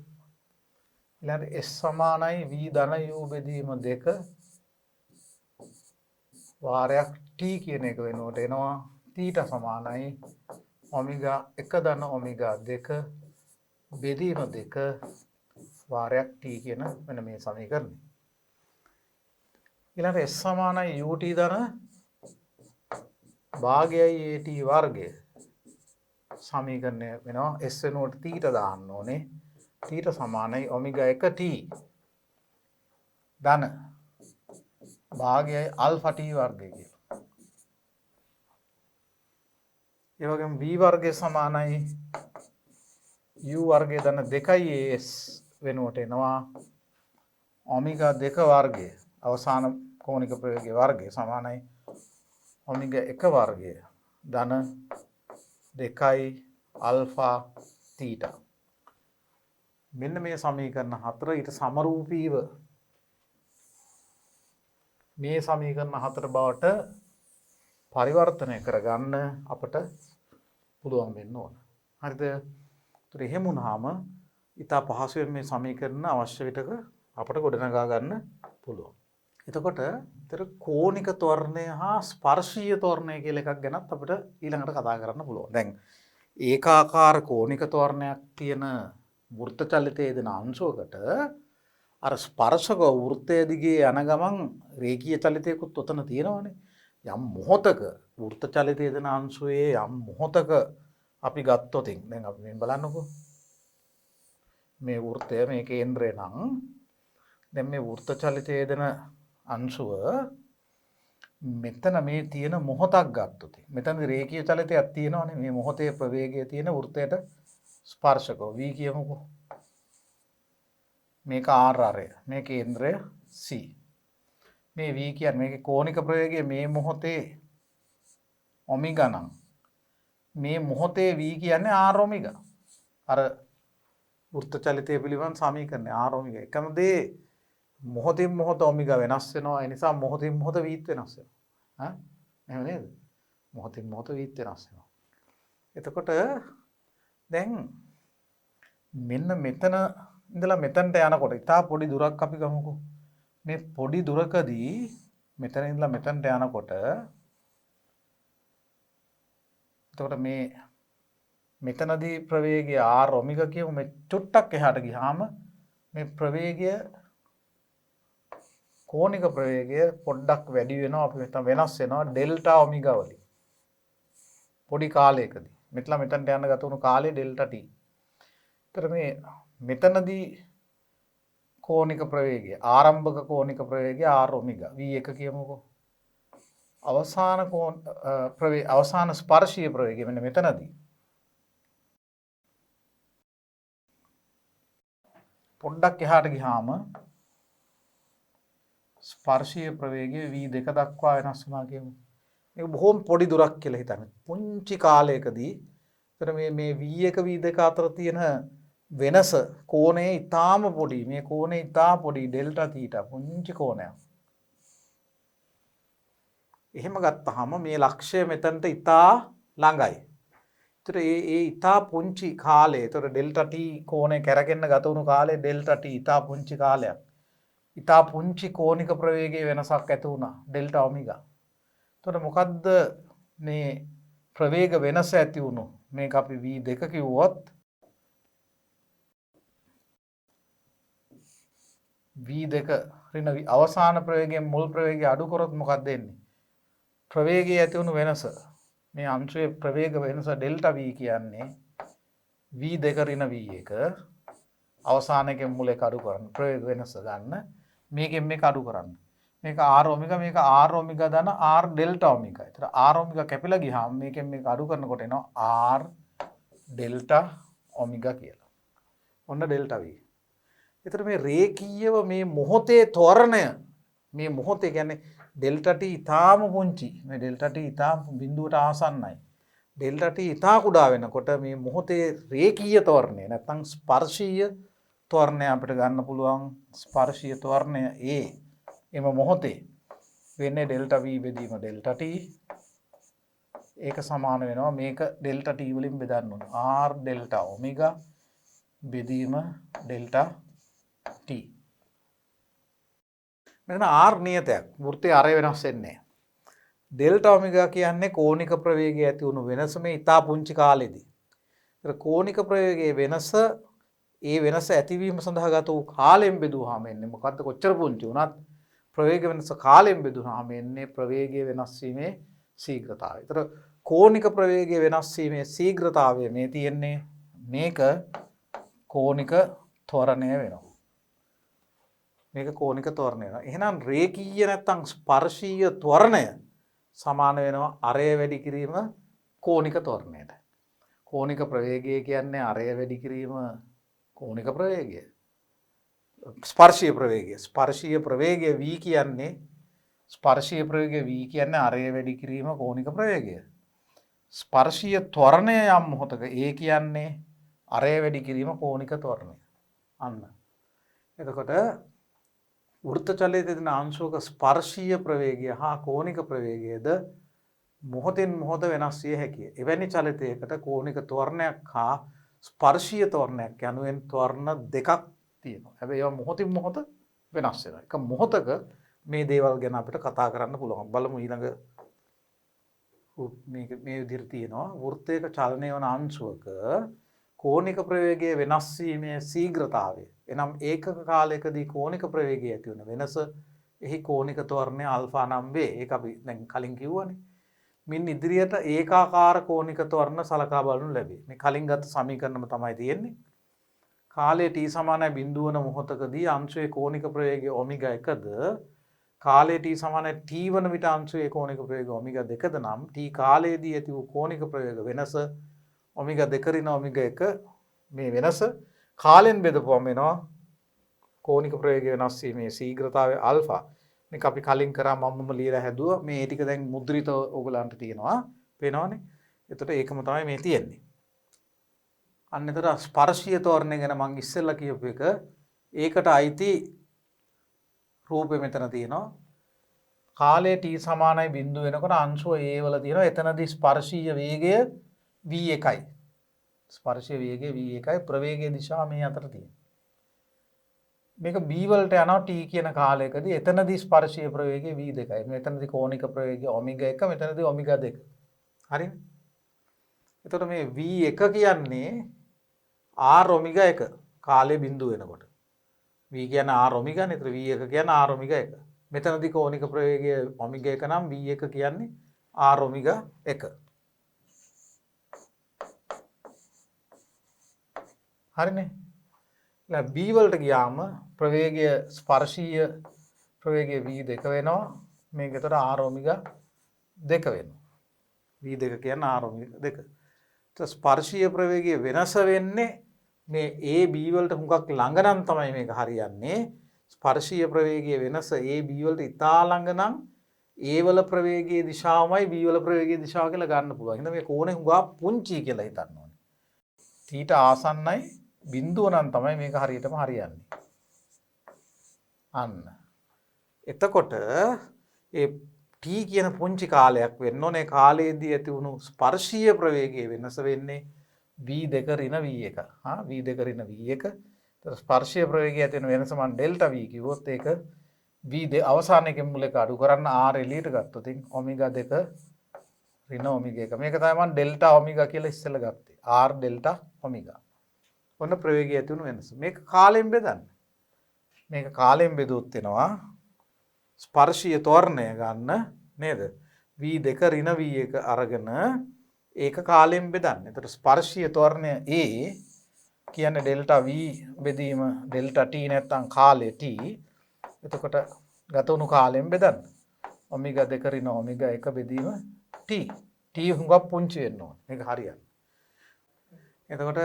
ඊළඟට s සමානයි v ධන u බෙදීම 2 වාරයක් t කියන එක වෙනුවට එනවා θ සමානයි ඔමෙගා 1 ධන ඔමෙගා 2 බෙදීම 2 වාරයක් t කියන මෙන්න මේ සමීකරණය. ඊළඟට s සමානයි ut ධන භාගයයි at වර්ගය සමීකරණය වෙනවා. s වෙනුවට θ දාන්න ඕනේ. θ සමානයි ඔමෙගා 1 t ධන භාගයයි ආල්ෆා t වර්ගය කියලා. ඒ වගේම v වර්ගය සමානයි u වර්ගය ධන 2 as වෙනුවට එනවා ඔමෙගා 2 වර්ගය අවසාන කෝනික ප්‍රවේගයේ වර්ගය සමානයි ඔමෙගා 1 වර්ගය ධන 2 ආල්ෆා තීටා. මෙන්න මේ සමීකරණ හතර ඊට සමරූපීව මේ සමීකරණ හතර බවට පරිවර්තනය කරගන්න අපට පුළුවන් වෙන්න ඕන. හරිද? ඒතර එහෙම වුණාම ඉතා පහසුවෙන් මේ සමීකරණ අවශ්‍ය විටක අපට ගොඩනගා ගන්න පුළුවන්. එතකොට ඒතර කෝනික ත්වරණය හා ස්පර්ශීය ත්වරණය කියලා එකක් ගැනත් අපිට ඊළඟට කතා කරන්න පුළුවන්. දැන් ඒකාකාර කෝනික ත්වරණයක් තියෙන වෘත්ත චලිතයේ දෙන අංශුවකට අර ස්පර්ශක වෘත්තය දිගේ යන ගමන් රේඛීය චලිතයකුත් උතන තියෙනවානේ. යම් මොහොතක වෘත්ත චලිතයේ දෙන අංශුවේ යම් මොහොතක අපි ගත්තොත් දැන් අපි මේ බලන්නකෝ. මේ වෘත්තය මේ කේන්ද්‍රය නම් දැන් මේ වෘත්ත චලිතයේ දෙන අංශුව මෙතන මේ තියෙන මොහොතක් ගත්තොත් මෙතන රේඛීය චලිතයක් තියෙනවානේ. මේ මොහොතේ ප්‍රවේගය තියෙන වෘත්තයට ස්පර්ශකව v කියමුකෝ. මේක r මේ කේන්ද්‍රය c. මේ v කියන්නේ මේකේ කෝනික ප්‍රවේගය මේ මොහොතේ ඔමෙගා නම් මේ මොහොතේ v කියන්නේ r ඔමෙගා. අර වෘත්ත චලිතය පිළිබඳ සමීකරණය r ඔමෙගා. එකම දේ මොහොතින් මොහොත ඔමෙගා වෙනස් වෙනවා. ඒ නිසා මොහොතින් මොහොත vත් වෙනස් වෙනවා. එහෙම නේද? මොහොතින් මොහොත vත් වෙනස් වෙනවා. එතකොට දැන් මෙන්න මෙතන ඉඳලා මෙතනට යනකොට ඉතා පොඩි දුරක් අපි ගමුකෝ. මේ පොඩි දුරකදී මෙතන ඉඳලා මෙතනට යනකොට එතකොට මේ මෙතනදී ප්‍රවේගය r ඔමෙගා කියමු. මේ චුට්ටක් එහාට ගියාම මේ ප්‍රවේගය කෝනික ප්‍රවේගය පොඩ්ඩක් වැඩි වෙනවා. අපි මෙතන වෙනස් වෙනවා ඩෙල්ටා ඔමෙගා වලින්. පොඩි කාලයකදී මෙතන මෙතනට යන ගත වුණු කාලය ඩෙල්ටා t. ඒතර මේ මෙතනදී කෝනික ප්‍රවේගය ආරම්භක කෝනික ප්‍රවේගය r ඔමෙගා v1 කියමුකෝ. අවසාන ස්පර්ශීය ප්‍රවේගය මෙන්න මෙතනදී පොඩ්ඩක් එහාට ගියාම ස්පර්ශීය ප්‍රවේගය v2 දක්වා වෙනස් වුණා කියමු. මේක බොහොම පොඩි දුරක් කියලා හිතන්න. පුංචි කාලයකදී එතන මේ v1 v2 අතර තියෙන වෙනස කෝණය ඊටාම පොඩි. මේ කෝණය ඊටා පොඩි ඩෙල්ටා තීටා පුංචි කෝණයක්. එහෙම ගත්තාම මේ ලක්ෂය මෙතනට ඊටා ළඟයි. ඒතර ඒ ඊටා පුංචි කාලේ ඒතර ඩෙල්ටා t කෝණය කැරකෙන්න ගත වුණු කාලේ ඩෙල්ටා t ඊටා පුංචි කාලයක්. ඊටා පුංචි කෝණික ප්‍රවේගයේ වෙනසක් ඇති වුණා ඩෙල්ටා ඔමෙගා. එතකොට මොකද්ද මේ ප්‍රවේග වෙනස ඇති වුණු මේක අපි v2 කිව්වොත් v2 ඍණ අවසාන ප්‍රවේගයෙන් මුල් ප්‍රවේගය අඩු කරොත් මොකක්ද එන්නේ? ප්‍රවේගයේ ඇති වුණු වෙනස මේ අංශයේ ප්‍රවේග වෙනස ඩෙල්ටා v කියන්නේ v2 ඍණ v1 අවසානයේ මුල එක අඩු කරන්න ප්‍රවේග වෙනස ගන්න මේකෙන් මේක අඩු කරන්න. මේක r ඔමෙගා මේක r ඔමෙගා දන r ඩෙල්ටා ඔමෙගා. ඒතර r ඔමෙගා කැපිලා ගියාම මේකෙන් මේක අඩු කරනකොට එනවා r ඩෙල්ටා ඔමෙගා කියලා. ඔන්න ඩෙල්ටා v. ඒතර මේ රේඛීයව මේ මොහොතේ ත්වරණය මේ මොහොතේ කියන්නේ ඩෙල්ටා t ඊටාම පුංචි. මේ ඩෙල්ටා t ඊටාම බිඳුවට ආසන්නයි. ඩෙල්ටා t ඊටා කුඩා වෙනකොට මේ මොහොතේ රේඛීය ත්වරණය නැත්නම් ස්පර්ශීය ත්වරණය අපිට ගන්න පුළුවන්. ස්පර්ශීය ත්වරණය a එම මොහොතේ වෙන්නේ ඩෙල්ටා v බෙදීම ඩෙල්ටා t. ඒක සමාන වෙනවා මේක ඩෙල්ටා t වලින් බෙදන්න ඕන. r ඩෙල්ටා ඔමෙගා බෙදීම ඩෙල්ටා t. මෙතන r නියතයක්. වෘත්තයේ අරය වෙනස් වෙන්නේ නැහැ. ඩෙල්ටා ඔමෙගා කියන්නේ කෝණික ප්‍රවේගය ඇති වුණු වෙනස මේ ඉතා පුංචි කාලෙදී. ඒතර කෝණික ප්‍රවේගයේ වෙනස ඒ වෙනස ඇතිවීම සඳහා ගත වූ කාලයෙන් බෙදුවාම එන්නේ මොකද්ද? කොච්චර පුංචි වුණත් ප්‍රවේග වෙනස කාලයෙන් බෙදුවාම එන්නේ ප්‍රවේගයේ වෙනස් වීමේ ශීඝ්‍රතාවය. ඒතර කෝණික ප්‍රවේගයේ වෙනස් වීමේ ශීඝ්‍රතාවය මේ තියෙන්නේ මේක කෝණික ත්වරණය වෙනවා. මේක කෝණික ත්වරණය වෙනවා. එහෙනම් රේඛීය නැත්නම් ස්පර්ශීය ත්වරණය සමාන වෙනවා අරය වැඩි කිරීම කෝණික ත්වරණයට. කෝණික ප්‍රවේගය කියන්නේ අරය වැඩි කිරීම කෝණික ප්‍රවේගය. ස්පර්ශීය ප්‍රවේගය. ස්පර්ශීය ප්‍රවේගය v කියන්නේ ස්පර්ශීය ප්‍රවේගය v කියන්නේ අරය වැඩි කිරීම කෝණික ප්‍රවේගය. ස්පර්ශීය ත්වරණය යම් මොහොතක a කියන්නේ අරය වැඩි කිරීම කෝණික ත්වරණය. අන්න. එතකොට වෘත්තචලයේ තියෙන අංශුවක ස්පර්ශීය ප්‍රවේගය හා කෝණික ප්‍රවේගයද මොහොතෙන් මොහොත වෙනස් විය හැකිය. එවැනි චලිතයකට කෝණික ත්වරණයක් හා ස්පර්ශීය ත්වරණයක් යනුවෙන් ත්වරණ දෙකක් තියෙනවා. හැබැයි ඒවා මොහොතින් මොහොත වෙනස් වෙනවා. එක මොහොතක මේ දේවල් ගැන අපිට කතා කරන්න පුළුවන්. බලමු ඊළඟ මේ විදිහට තියෙනවා. වෘත්තයක චලනය වන අංශුවක කෝණික ප්‍රවේගයේ වෙනස් වීමේ ශීඝ්‍රතාවය. එනම් ඒකක කාලයකදී කෝණික ප්‍රවේගය ඇති වෙන වෙනස එහි කෝණික ත්වරණය ආල්ෆා නම් වේ. ඒක අපි දැන් කලින් කිව්වනේ. මින් ඉදිරියට ඒකාකාර කෝණික ත්වරණ සලකා බලනු ලැබේ. මේ කලින් ගත්ත සමීකරණම තමයි තියෙන්නේ. කාලයේ t සමානයි බිඳුව වන මොහොතකදී අංශයේ කෝණික ප්‍රවේගය ඔමෙගා 1ද කාලයේ t සමානයි t වන විට අංශයේ කෝණික ප්‍රවේගය ඔමෙගා 2ද නම් t කාලයේදී ඇති වූ කෝණික ප්‍රවේග වෙනස ඔමෙගා 2 ඍණ ඔමෙගා 1 මේ වෙනස කාලෙන් බෙදපුවම එනවා කෝණික ප්‍රවේගය වෙනස් වීමේ ශීඝ්‍රතාවය ආල්ෆා. මේක අපි කලින් කරා මමම ලියලා හැදුවා. මේ ටික දැන් මුද්‍රිතව ඔයගලන්ට තියෙනවා. පේනවනේ. එතකොට ඒකම තමයි මේ තියෙන්නේ. අන්න එතන ස්පර්ශීය ත්වරණය ගැන මම ඉස්සෙල්ලා කියපු එක ඒකට අයිති රූපෙ මෙතන තියෙනවා. කාලය t සමානයි බිඳුව වෙනකොට අංශුව a වල තියෙනවා. එතනදී ස්පර්ශීය වේගය v1යි. ස්පර්ශීය වේගය v1යි ප්‍රවේගයේ දිශාව මේ අතර තියෙනවා. මේක b වලට යනවා t කියන කාලයකදී එතනදී ස්පර්ශීය ප්‍රවේගය v2යි. මෙතනදී කෝණික ප්‍රවේගය ඔමෙගා 1 මෙතනදී ඔමෙගා 2. හරිනේ? එතකොට මේ v1 කියන්නේ r ඔමෙගා 1 කාලේ බිඳුව වෙනකොට. v කියන්නේ r ඔමෙගා නේ. ඒතර v1 කියන්නේ r ඔමෙගා 1. මෙතනදී කෝණික ප්‍රවේගය ඔමෙගා 1 නම් v1 කියන්නේ r ඔමෙගා 1. හරිනේ? b වලට ගියාම ප්‍රවේගය ස්පර්ශීය ප්‍රවේගය v2 වෙනවා. මේක එතකොට r ඔමෙගා 2 වෙනවා. v2 කියන්නේ r ඔමෙගා 2. ස්පර්ශීය ප්‍රවේගයේ වෙනස වෙන්නේ මේ a b වලට හුඟක් ළඟ නම් තමයි මේක හරියන්නේ. ස්පර්ශීය ප්‍රවේගයේ වෙනස A B වලට ඉතා ළඟ නම් A වල ප්‍රවේගයේ දිශාවමයි B වල ප්‍රවේගයේ දිශාව කියලා ගන්න පුළුවන්. එහෙනම් මේ කෝණේ හුඟා පුංචි කියලා හිතන්න ඕනේ. ඊට ආසන්නයි බිඳුව නම් තමයි මේක හරියටම හරියන්නේ. අන්න. එතකොට ඒ t කියන පුංචි කාලයක් වෙන්න ඕනේ. කාලයේදී ඇති වුණු ස්පර්ශීය ප්‍රවේගයේ වෙනස වෙන්නේ v2 ඍණ v1. v2 ඍණ v1. ඒතර ස්පර්ශීය ප්‍රවේගය ඇති වෙන වෙනස මම ඩෙල්ටා v කිව්වොත් ඒක v2 අවසානයේ මුලක අඩු කරන්න r එළියට ගත්තොත් ඔමෙගා 2 ඍණ ඔමෙගා 1. මේක තමයි මම ඩෙල්ටා ඔමෙගා කියලා ඉස්සෙල්ලා ගත්තේ. r delta omega. ඔන්න ප්‍රවේගය ඇති වුණු වෙනස. මේක කාලයෙන් බෙදන්න. මේක කාලයෙන් බෙදුවොත් වෙනවා ස්පර්ශීය ත්වරණය ගන්න නේද? v2 ඍණ v1 අරගෙන ඒක කාලයෙන් බෙදන්න. එතකොට ස්පර්ශීය ත්වරණය A කියන්නේ ඩෙල්ටා v බෙදීම ඩෙල්ටා t නැත්නම් කාලය t. එතකොට ගත වුණු කාලයෙන් බෙදන්න. ඔමෙගා 2 ඍණ ඔමෙගා 1 බෙදීම t. t හුඟක් පුංචි වෙන්න ඕනේ. මේක හරියන්නේ. එතකොට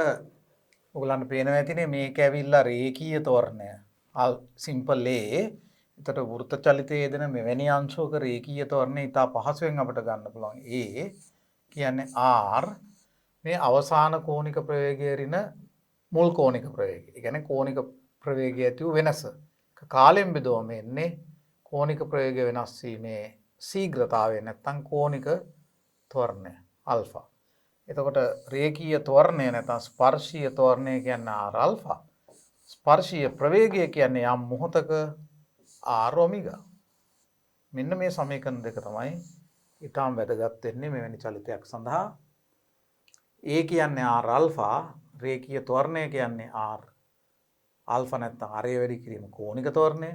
ඔයගලන්ට පේනවා ඇතිනේ මේක ඇවිල්ලා රේඛීය ත්වරණය. Simple A. එතකොට වෘත්ත චලිතයේ දෙන මෙවැනි අංශවක රේඛීය ත්වරණය ඉතා පහසුවෙන් අපිට ගන්න පුළුවන්. A කියන්නේ r මේ අවසාන කෝණික ප්‍රවේගය ඍණ මුල් කෝණික ප්‍රවේගය. ඒ කියන්නේ කෝණික ප්‍රවේගය ඇති වූ වෙනස. කාලයෙන් බෙදුවම එන්නේ කෝණික ප්‍රවේගය වෙනස් වීමේ ශීඝ්‍රතාවය නැත්නම් කෝණික ත්වරණය ආල්ෆා. එතකොට රේඛීය ත්වරණය නැත්නම් ස්පර්ශීය ත්වරණය කියන්නේ r ආල්ෆා. ස්පර්ශීය ප්‍රවේගය කියන්නේ යම් මොහොතක r ඔමෙගා. මෙන්න මේ සමීකරණ දෙක තමයි ඊටාම් වැදගත් වෙන්නේ මෙවැනි චලිතයක් සඳහා. A කියන්නේ r ආල්ෆා, රේඛීය ත්වරණය කියන්නේ r ආල්ෆා නැත්නම් r වැඩි කිරීම කෝණික ත්වරණය.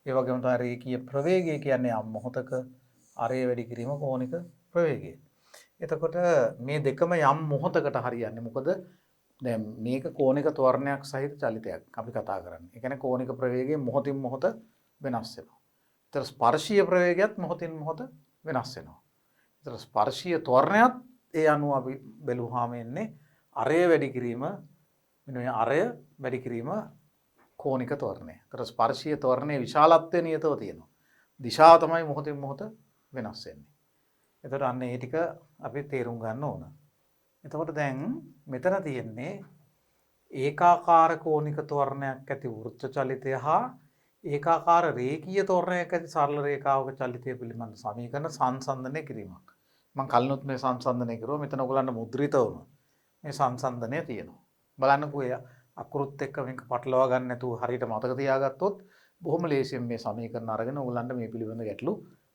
ඒ වගේම තමයි රේඛීය ප්‍රවේගය කියන්නේ යම් මොහොතක r වැඩි කිරීම කෝණික ප්‍රවේගය. එතකොට මේ දෙකම යම් මොහොතකට හරියන්නේ. මොකද දැන් මේක කෝණික ත්වරණයක් සහිත චලිතයක් අපි කතා කරන්නේ. ඒ කියන්නේ කෝණික ප්‍රවේගය මොහොතින් මොහොත වෙනස් වෙනවා. ඒතර ස්පර්ශීය ප්‍රවේගයත් මොහොතින් මොහොත වෙනස් වෙනවා. ඒතර ස්පර්ශීය ත්වරණයත් ඒ අනුව අපි බැලුවාම එන්නේ අරය වැඩි කිරීම මෙන්න මේ අරය වැඩි කිරීම කෝණික ත්වරණය. ඒතර ස්පර්ශීය ත්වරණයේ විශාලත්වය නියතව තියෙනවා. දිශාව තමයි මොහොතින් මොහොත වෙනස් වෙන්නේ. එතකොට අන්න ඒ ටික අපි තේරුම් ගන්න ඕන. එතකොට දැන් මෙතන තියෙන්නේ ඒකාකාර කෝණික ත්වරණයක් ඇති වෘත්ත චලිතය හා ඒකාකාර රේඛීය ත්වරණයක් ඇති සරල රේඛාවක චලිතය පිළිබඳ සමීකරණ සංසන්දනය කිරීමක්. මම කලිනුත් මේ සංසන්දනය කරුවා. මෙතන ඔයගලන්ට මුද්‍රිතවම මේ සංසන්දනය තියෙනවා. බලන්නකෝ එය අකුරුත් එක්ක මේක පටලවා ගන්න නැතුව හරියට මතක තියාගත්තොත් බොහොම ලේසියෙන් මේ සමීකරණ අරගෙන ඔයගලන්ට මේ පිළිබඳ ගැටලු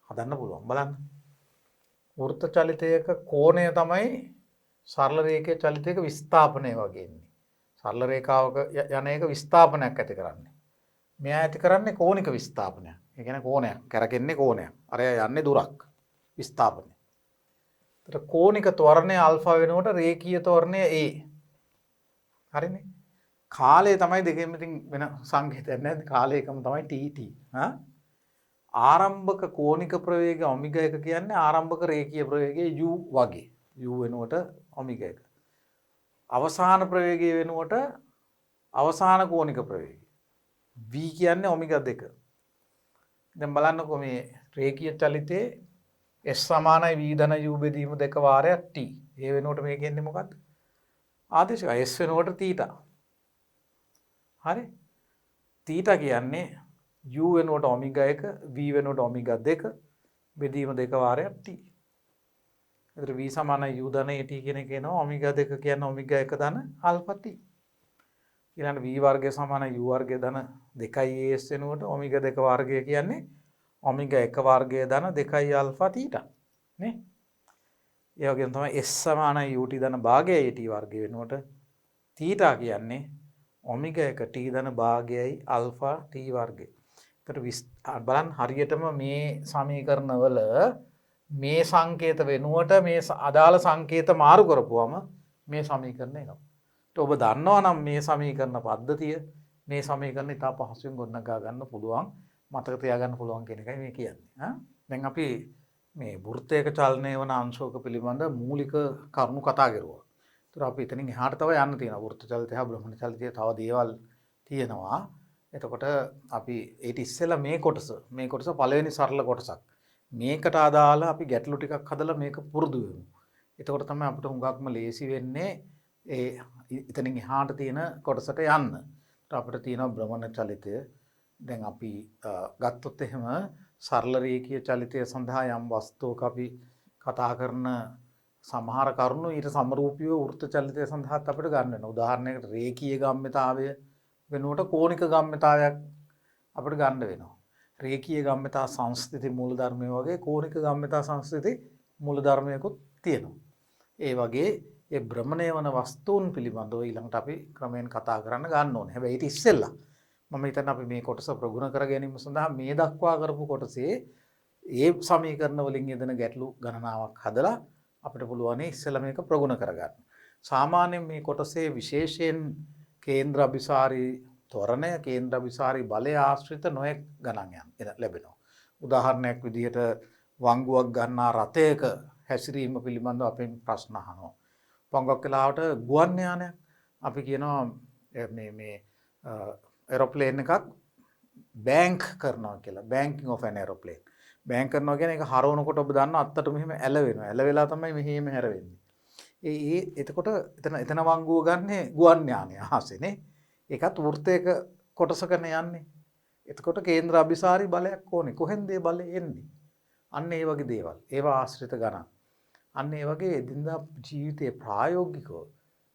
හදන්න පුළුවන්. බලන්න. වෘත්ත චලිතයක කෝණය තමයි සරල රේඛීය චලිතයක විස්ථාපනය වගේ ඉන්නේ. සරල රේඛාවක යන එක විස්ථාපනයක් ඇති කරන්නේ. මෙයා ඇති කරන්නේ කෝණික විස්ථාපනයක්. ඒ කියන්නේ කෝණයක්, කරකෙන්නේ කෝණයක්. අර යන්නේ දුරක්. විස්ථාපනය. ඒතර කෝණික ත්වරණය ආල්ෆා වෙනකොට රේඛීය ත්වරණය A. හරිනේ. කාලය තමයි දෙකෙන් ඉතින් වෙන සංකේතයක් නැහැ. කාලය එකම තමයි TT. ආරම්භක කෝණික ප්‍රවේගය ඔමෙගා 1 කියන්නේ ආරම්භක රේඛීය ප්‍රවේගය u වගේ. u වෙනුවට ඔමෙගා 1. අවසාන ප්‍රවේගය වෙනුවට අවසාන කෝණික ප්‍රවේගය. v කියන්නේ ඔමෙගා 2. දැන් බලන්නකෝ මේ රේඛීය චලිතයේ s සමානයි v ධන u බෙදීම 2 වාරයක් t. ඒ වෙනුවට මේ කියන්නේ මොකක්ද? ආදේශක s වෙනුවට θ. හරි? θ කියන්නේ u වෙනුවට ඔමෙගා 1 v වෙනුවට ඔමෙගා 2 බෙදීම 2 වාරයක් t. එතකොට v සමානයි u ධන at කියන එක එනවා ඔමෙගා 2 කියන්නේ ඔමෙගා 1 ධන ආල්ෆා t. ඊළඟට v වර්ගය සමානයි u වර්ගය ධන 2 as වෙනුවට ඔමෙගා 2 වර්ගය කියන්නේ ඔමෙගා 1 වර්ගය ධන 2 ආල්ෆා θ නේ. ඒ වගේම තමයි s සමානයි ut ධන භාගයයි at වර්ගය වෙනුවට θ කියන්නේ ඔමෙගා 1 t ධන භාගයයි ආල්ෆා t වර්ගය. එතකොට බලන්න හරියටම මේ සමීකරණවල මේ සංකේත වෙනුවට මේ අදාළ සංකේත මාරු කරපුවම මේ සමීකරණ එනවා. ඔබ දන්නවා නම් මේ සමීකරණ පද්ධතිය මේ සමීකරණ ඉතා පහසුවෙන් ගොඩනගා ගන්න පුළුවන්, මතක තියාගන්න පුළුවන් කියන එකයි මේ කියන්නේ. දැන් අපි මේ වෘත්තයක චලනය වන අංශක පිළිබඳ මූලික කරුණු කතා කරුවා. ඒතර අපි එතනින් එහාට තව යන්න තියෙනවා. වෘත්ත චලිතය හා භ්‍රමණ චලිතය තව දේවල් තියෙනවා. එතකොට අපි ඊට ඉස්සෙල්ලා මේ කොටස පළවෙනි සරල කොටසක්. මේකට අදාළ අපි ගැටලු ටිකක් හදලා මේක පුරුදු වෙමු. එතකොට තමයි අපිට හුඟක්ම ලේසි වෙන්නේ ඒ එතනින් එහාට තියෙන කොටසට යන්න. අපිට තියෙනවා භ්‍රමණ චලිතය. දැන් අපි ගත්තොත් එහෙම සරල රේඛීය චලිතය සඳහා යම් වස්තුවක අපි කතා කරන සමහර කරුණු ඊට සමරූපීව වෘත්ත චලිතය සඳහාත් අපිට ගන්න වෙනවා. උදාහරණයකට රේඛීය ගම්‍යතාවය වෙනුවට කෝණික ගම්‍යතාවයක් අපිට ගන්න වෙනවා. රේඛීය ගම්‍යතා සංස්ථිති මූලධර්මය වගේ කෝණික ගම්‍යතා සංස්ථිති මූලධර්මයකුත් තියෙනවා. ඒ වගේ ඒ භ්‍රමණය වන වස්තුන් පිළිබඳව ඊළඟට අපි ක්‍රමයෙන් කතා කරන්න ගන්න ඕනේ. හැබැයි ඊට ඉස්සෙල්ලා මම හිතන්නේ අපි මේ කොටස ප්‍රගුණ කර ගැනීම සඳහා මේ දක්වා කරපු කොටසේ ඒ සමීකරණ වලින් යෙදෙන ගැටලු ගණනාවක් හදලා අපිට පුළුවන් ඉස්සෙල්ලා මේක ප්‍රගුණ කරගන්න. සාමාන්‍යයෙන් මේ කොටසේ විශේෂයෙන් කේන්ද්‍ර අபிසාරී ත්වරණය කේන්ද්‍ර අபிසාරී බලය ආශ්‍රිත නොයෙක් ගණන් ලැබෙනවා. උදාහරණයක් විදිහට වංගුවක් ගන්නා රථයක හැසිරීම පිළිබඳව අපෙන් ප්‍රශ්න අහනවා. වංගුවක් වෙලාවට ගුවන් යානයක් අපි කියනවා මේ ඒරෝප්ලේන් එකක් බෑන්ක් කරනවා කියලා. Banking of an aeroplane. Bank කරනවා කියන්නේ ඒක හරවනකොට ඔබ දන්න අත්තට මෙහෙම ඇල වෙනවා. ඇල වෙලා තමයි මෙහෙම හැරෙන්නේ. එතකොට එතන වංගුව ගන්නේ ගුවන් යානය අහසේනේ. ඒකත් වෘත්තයක කොටසකන යන්නේ. එතකොට කේන්ද්‍ර අபிසාරී බලයක් ඕනේ. කොහෙන්ද ඒ බලය එන්නේ? අන්න ඒ වගේ දේවල්. ඒවා ආශ්‍රිත ගණන්. අන්න ඒ වගේ එදිනදා ජීවිතයේ ප්‍රායෝගිකව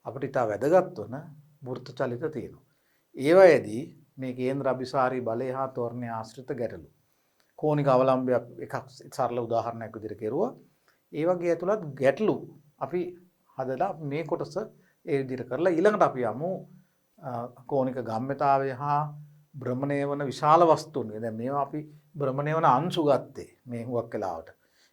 අපිට ඉතා වැදගත් වන වෘත්ත චලිත තියෙනවා. ඒවයේදී මේ කේන්ද්‍ර අபிසාරී බලය හා තෝරණයේ ආශ්‍රිත ගැටලු. කෝණික අවලම්බයක් එකක් සරල උදාහරණයක් විදිහට කෙරුවා. ඒ වගේ ඇතුළත් ගැටලු අපි හදලා මේ කොටස ඒ විදිහට කරලා ඊළඟට අපි යමු කෝණික ගම්‍යතාවය හා භ්‍රමණය වන විශාල වස්තුන්. දැන් මේවා අපි භ්‍රමණය වන අංශු ගත්තේ මේ හුඟක් වෙලාවට.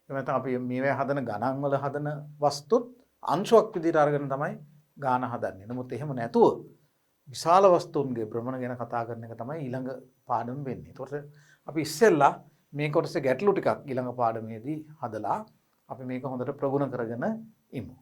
එහෙම නැත්නම් අපි මේවා හදන ගණන් වල හදන වස්තුත් අංශුවක් විදිහට අරගෙන තමයි ගාන හදන්නේ. නමුත් එහෙම නැතුව විශාල වස්තුන්ගේ භ්‍රමණ ගැන කතා කරන එක තමයි ඊළඟ පාඩම වෙන්නේ. ඒතකොට අපි ඉස්සෙල්ලා මේ කොටසේ ගැටලු ටිකක් ඊළඟ පාඩමේදී හදලා අපි මේක හොඳට ප්‍රගුණ කරගෙන ඉමු.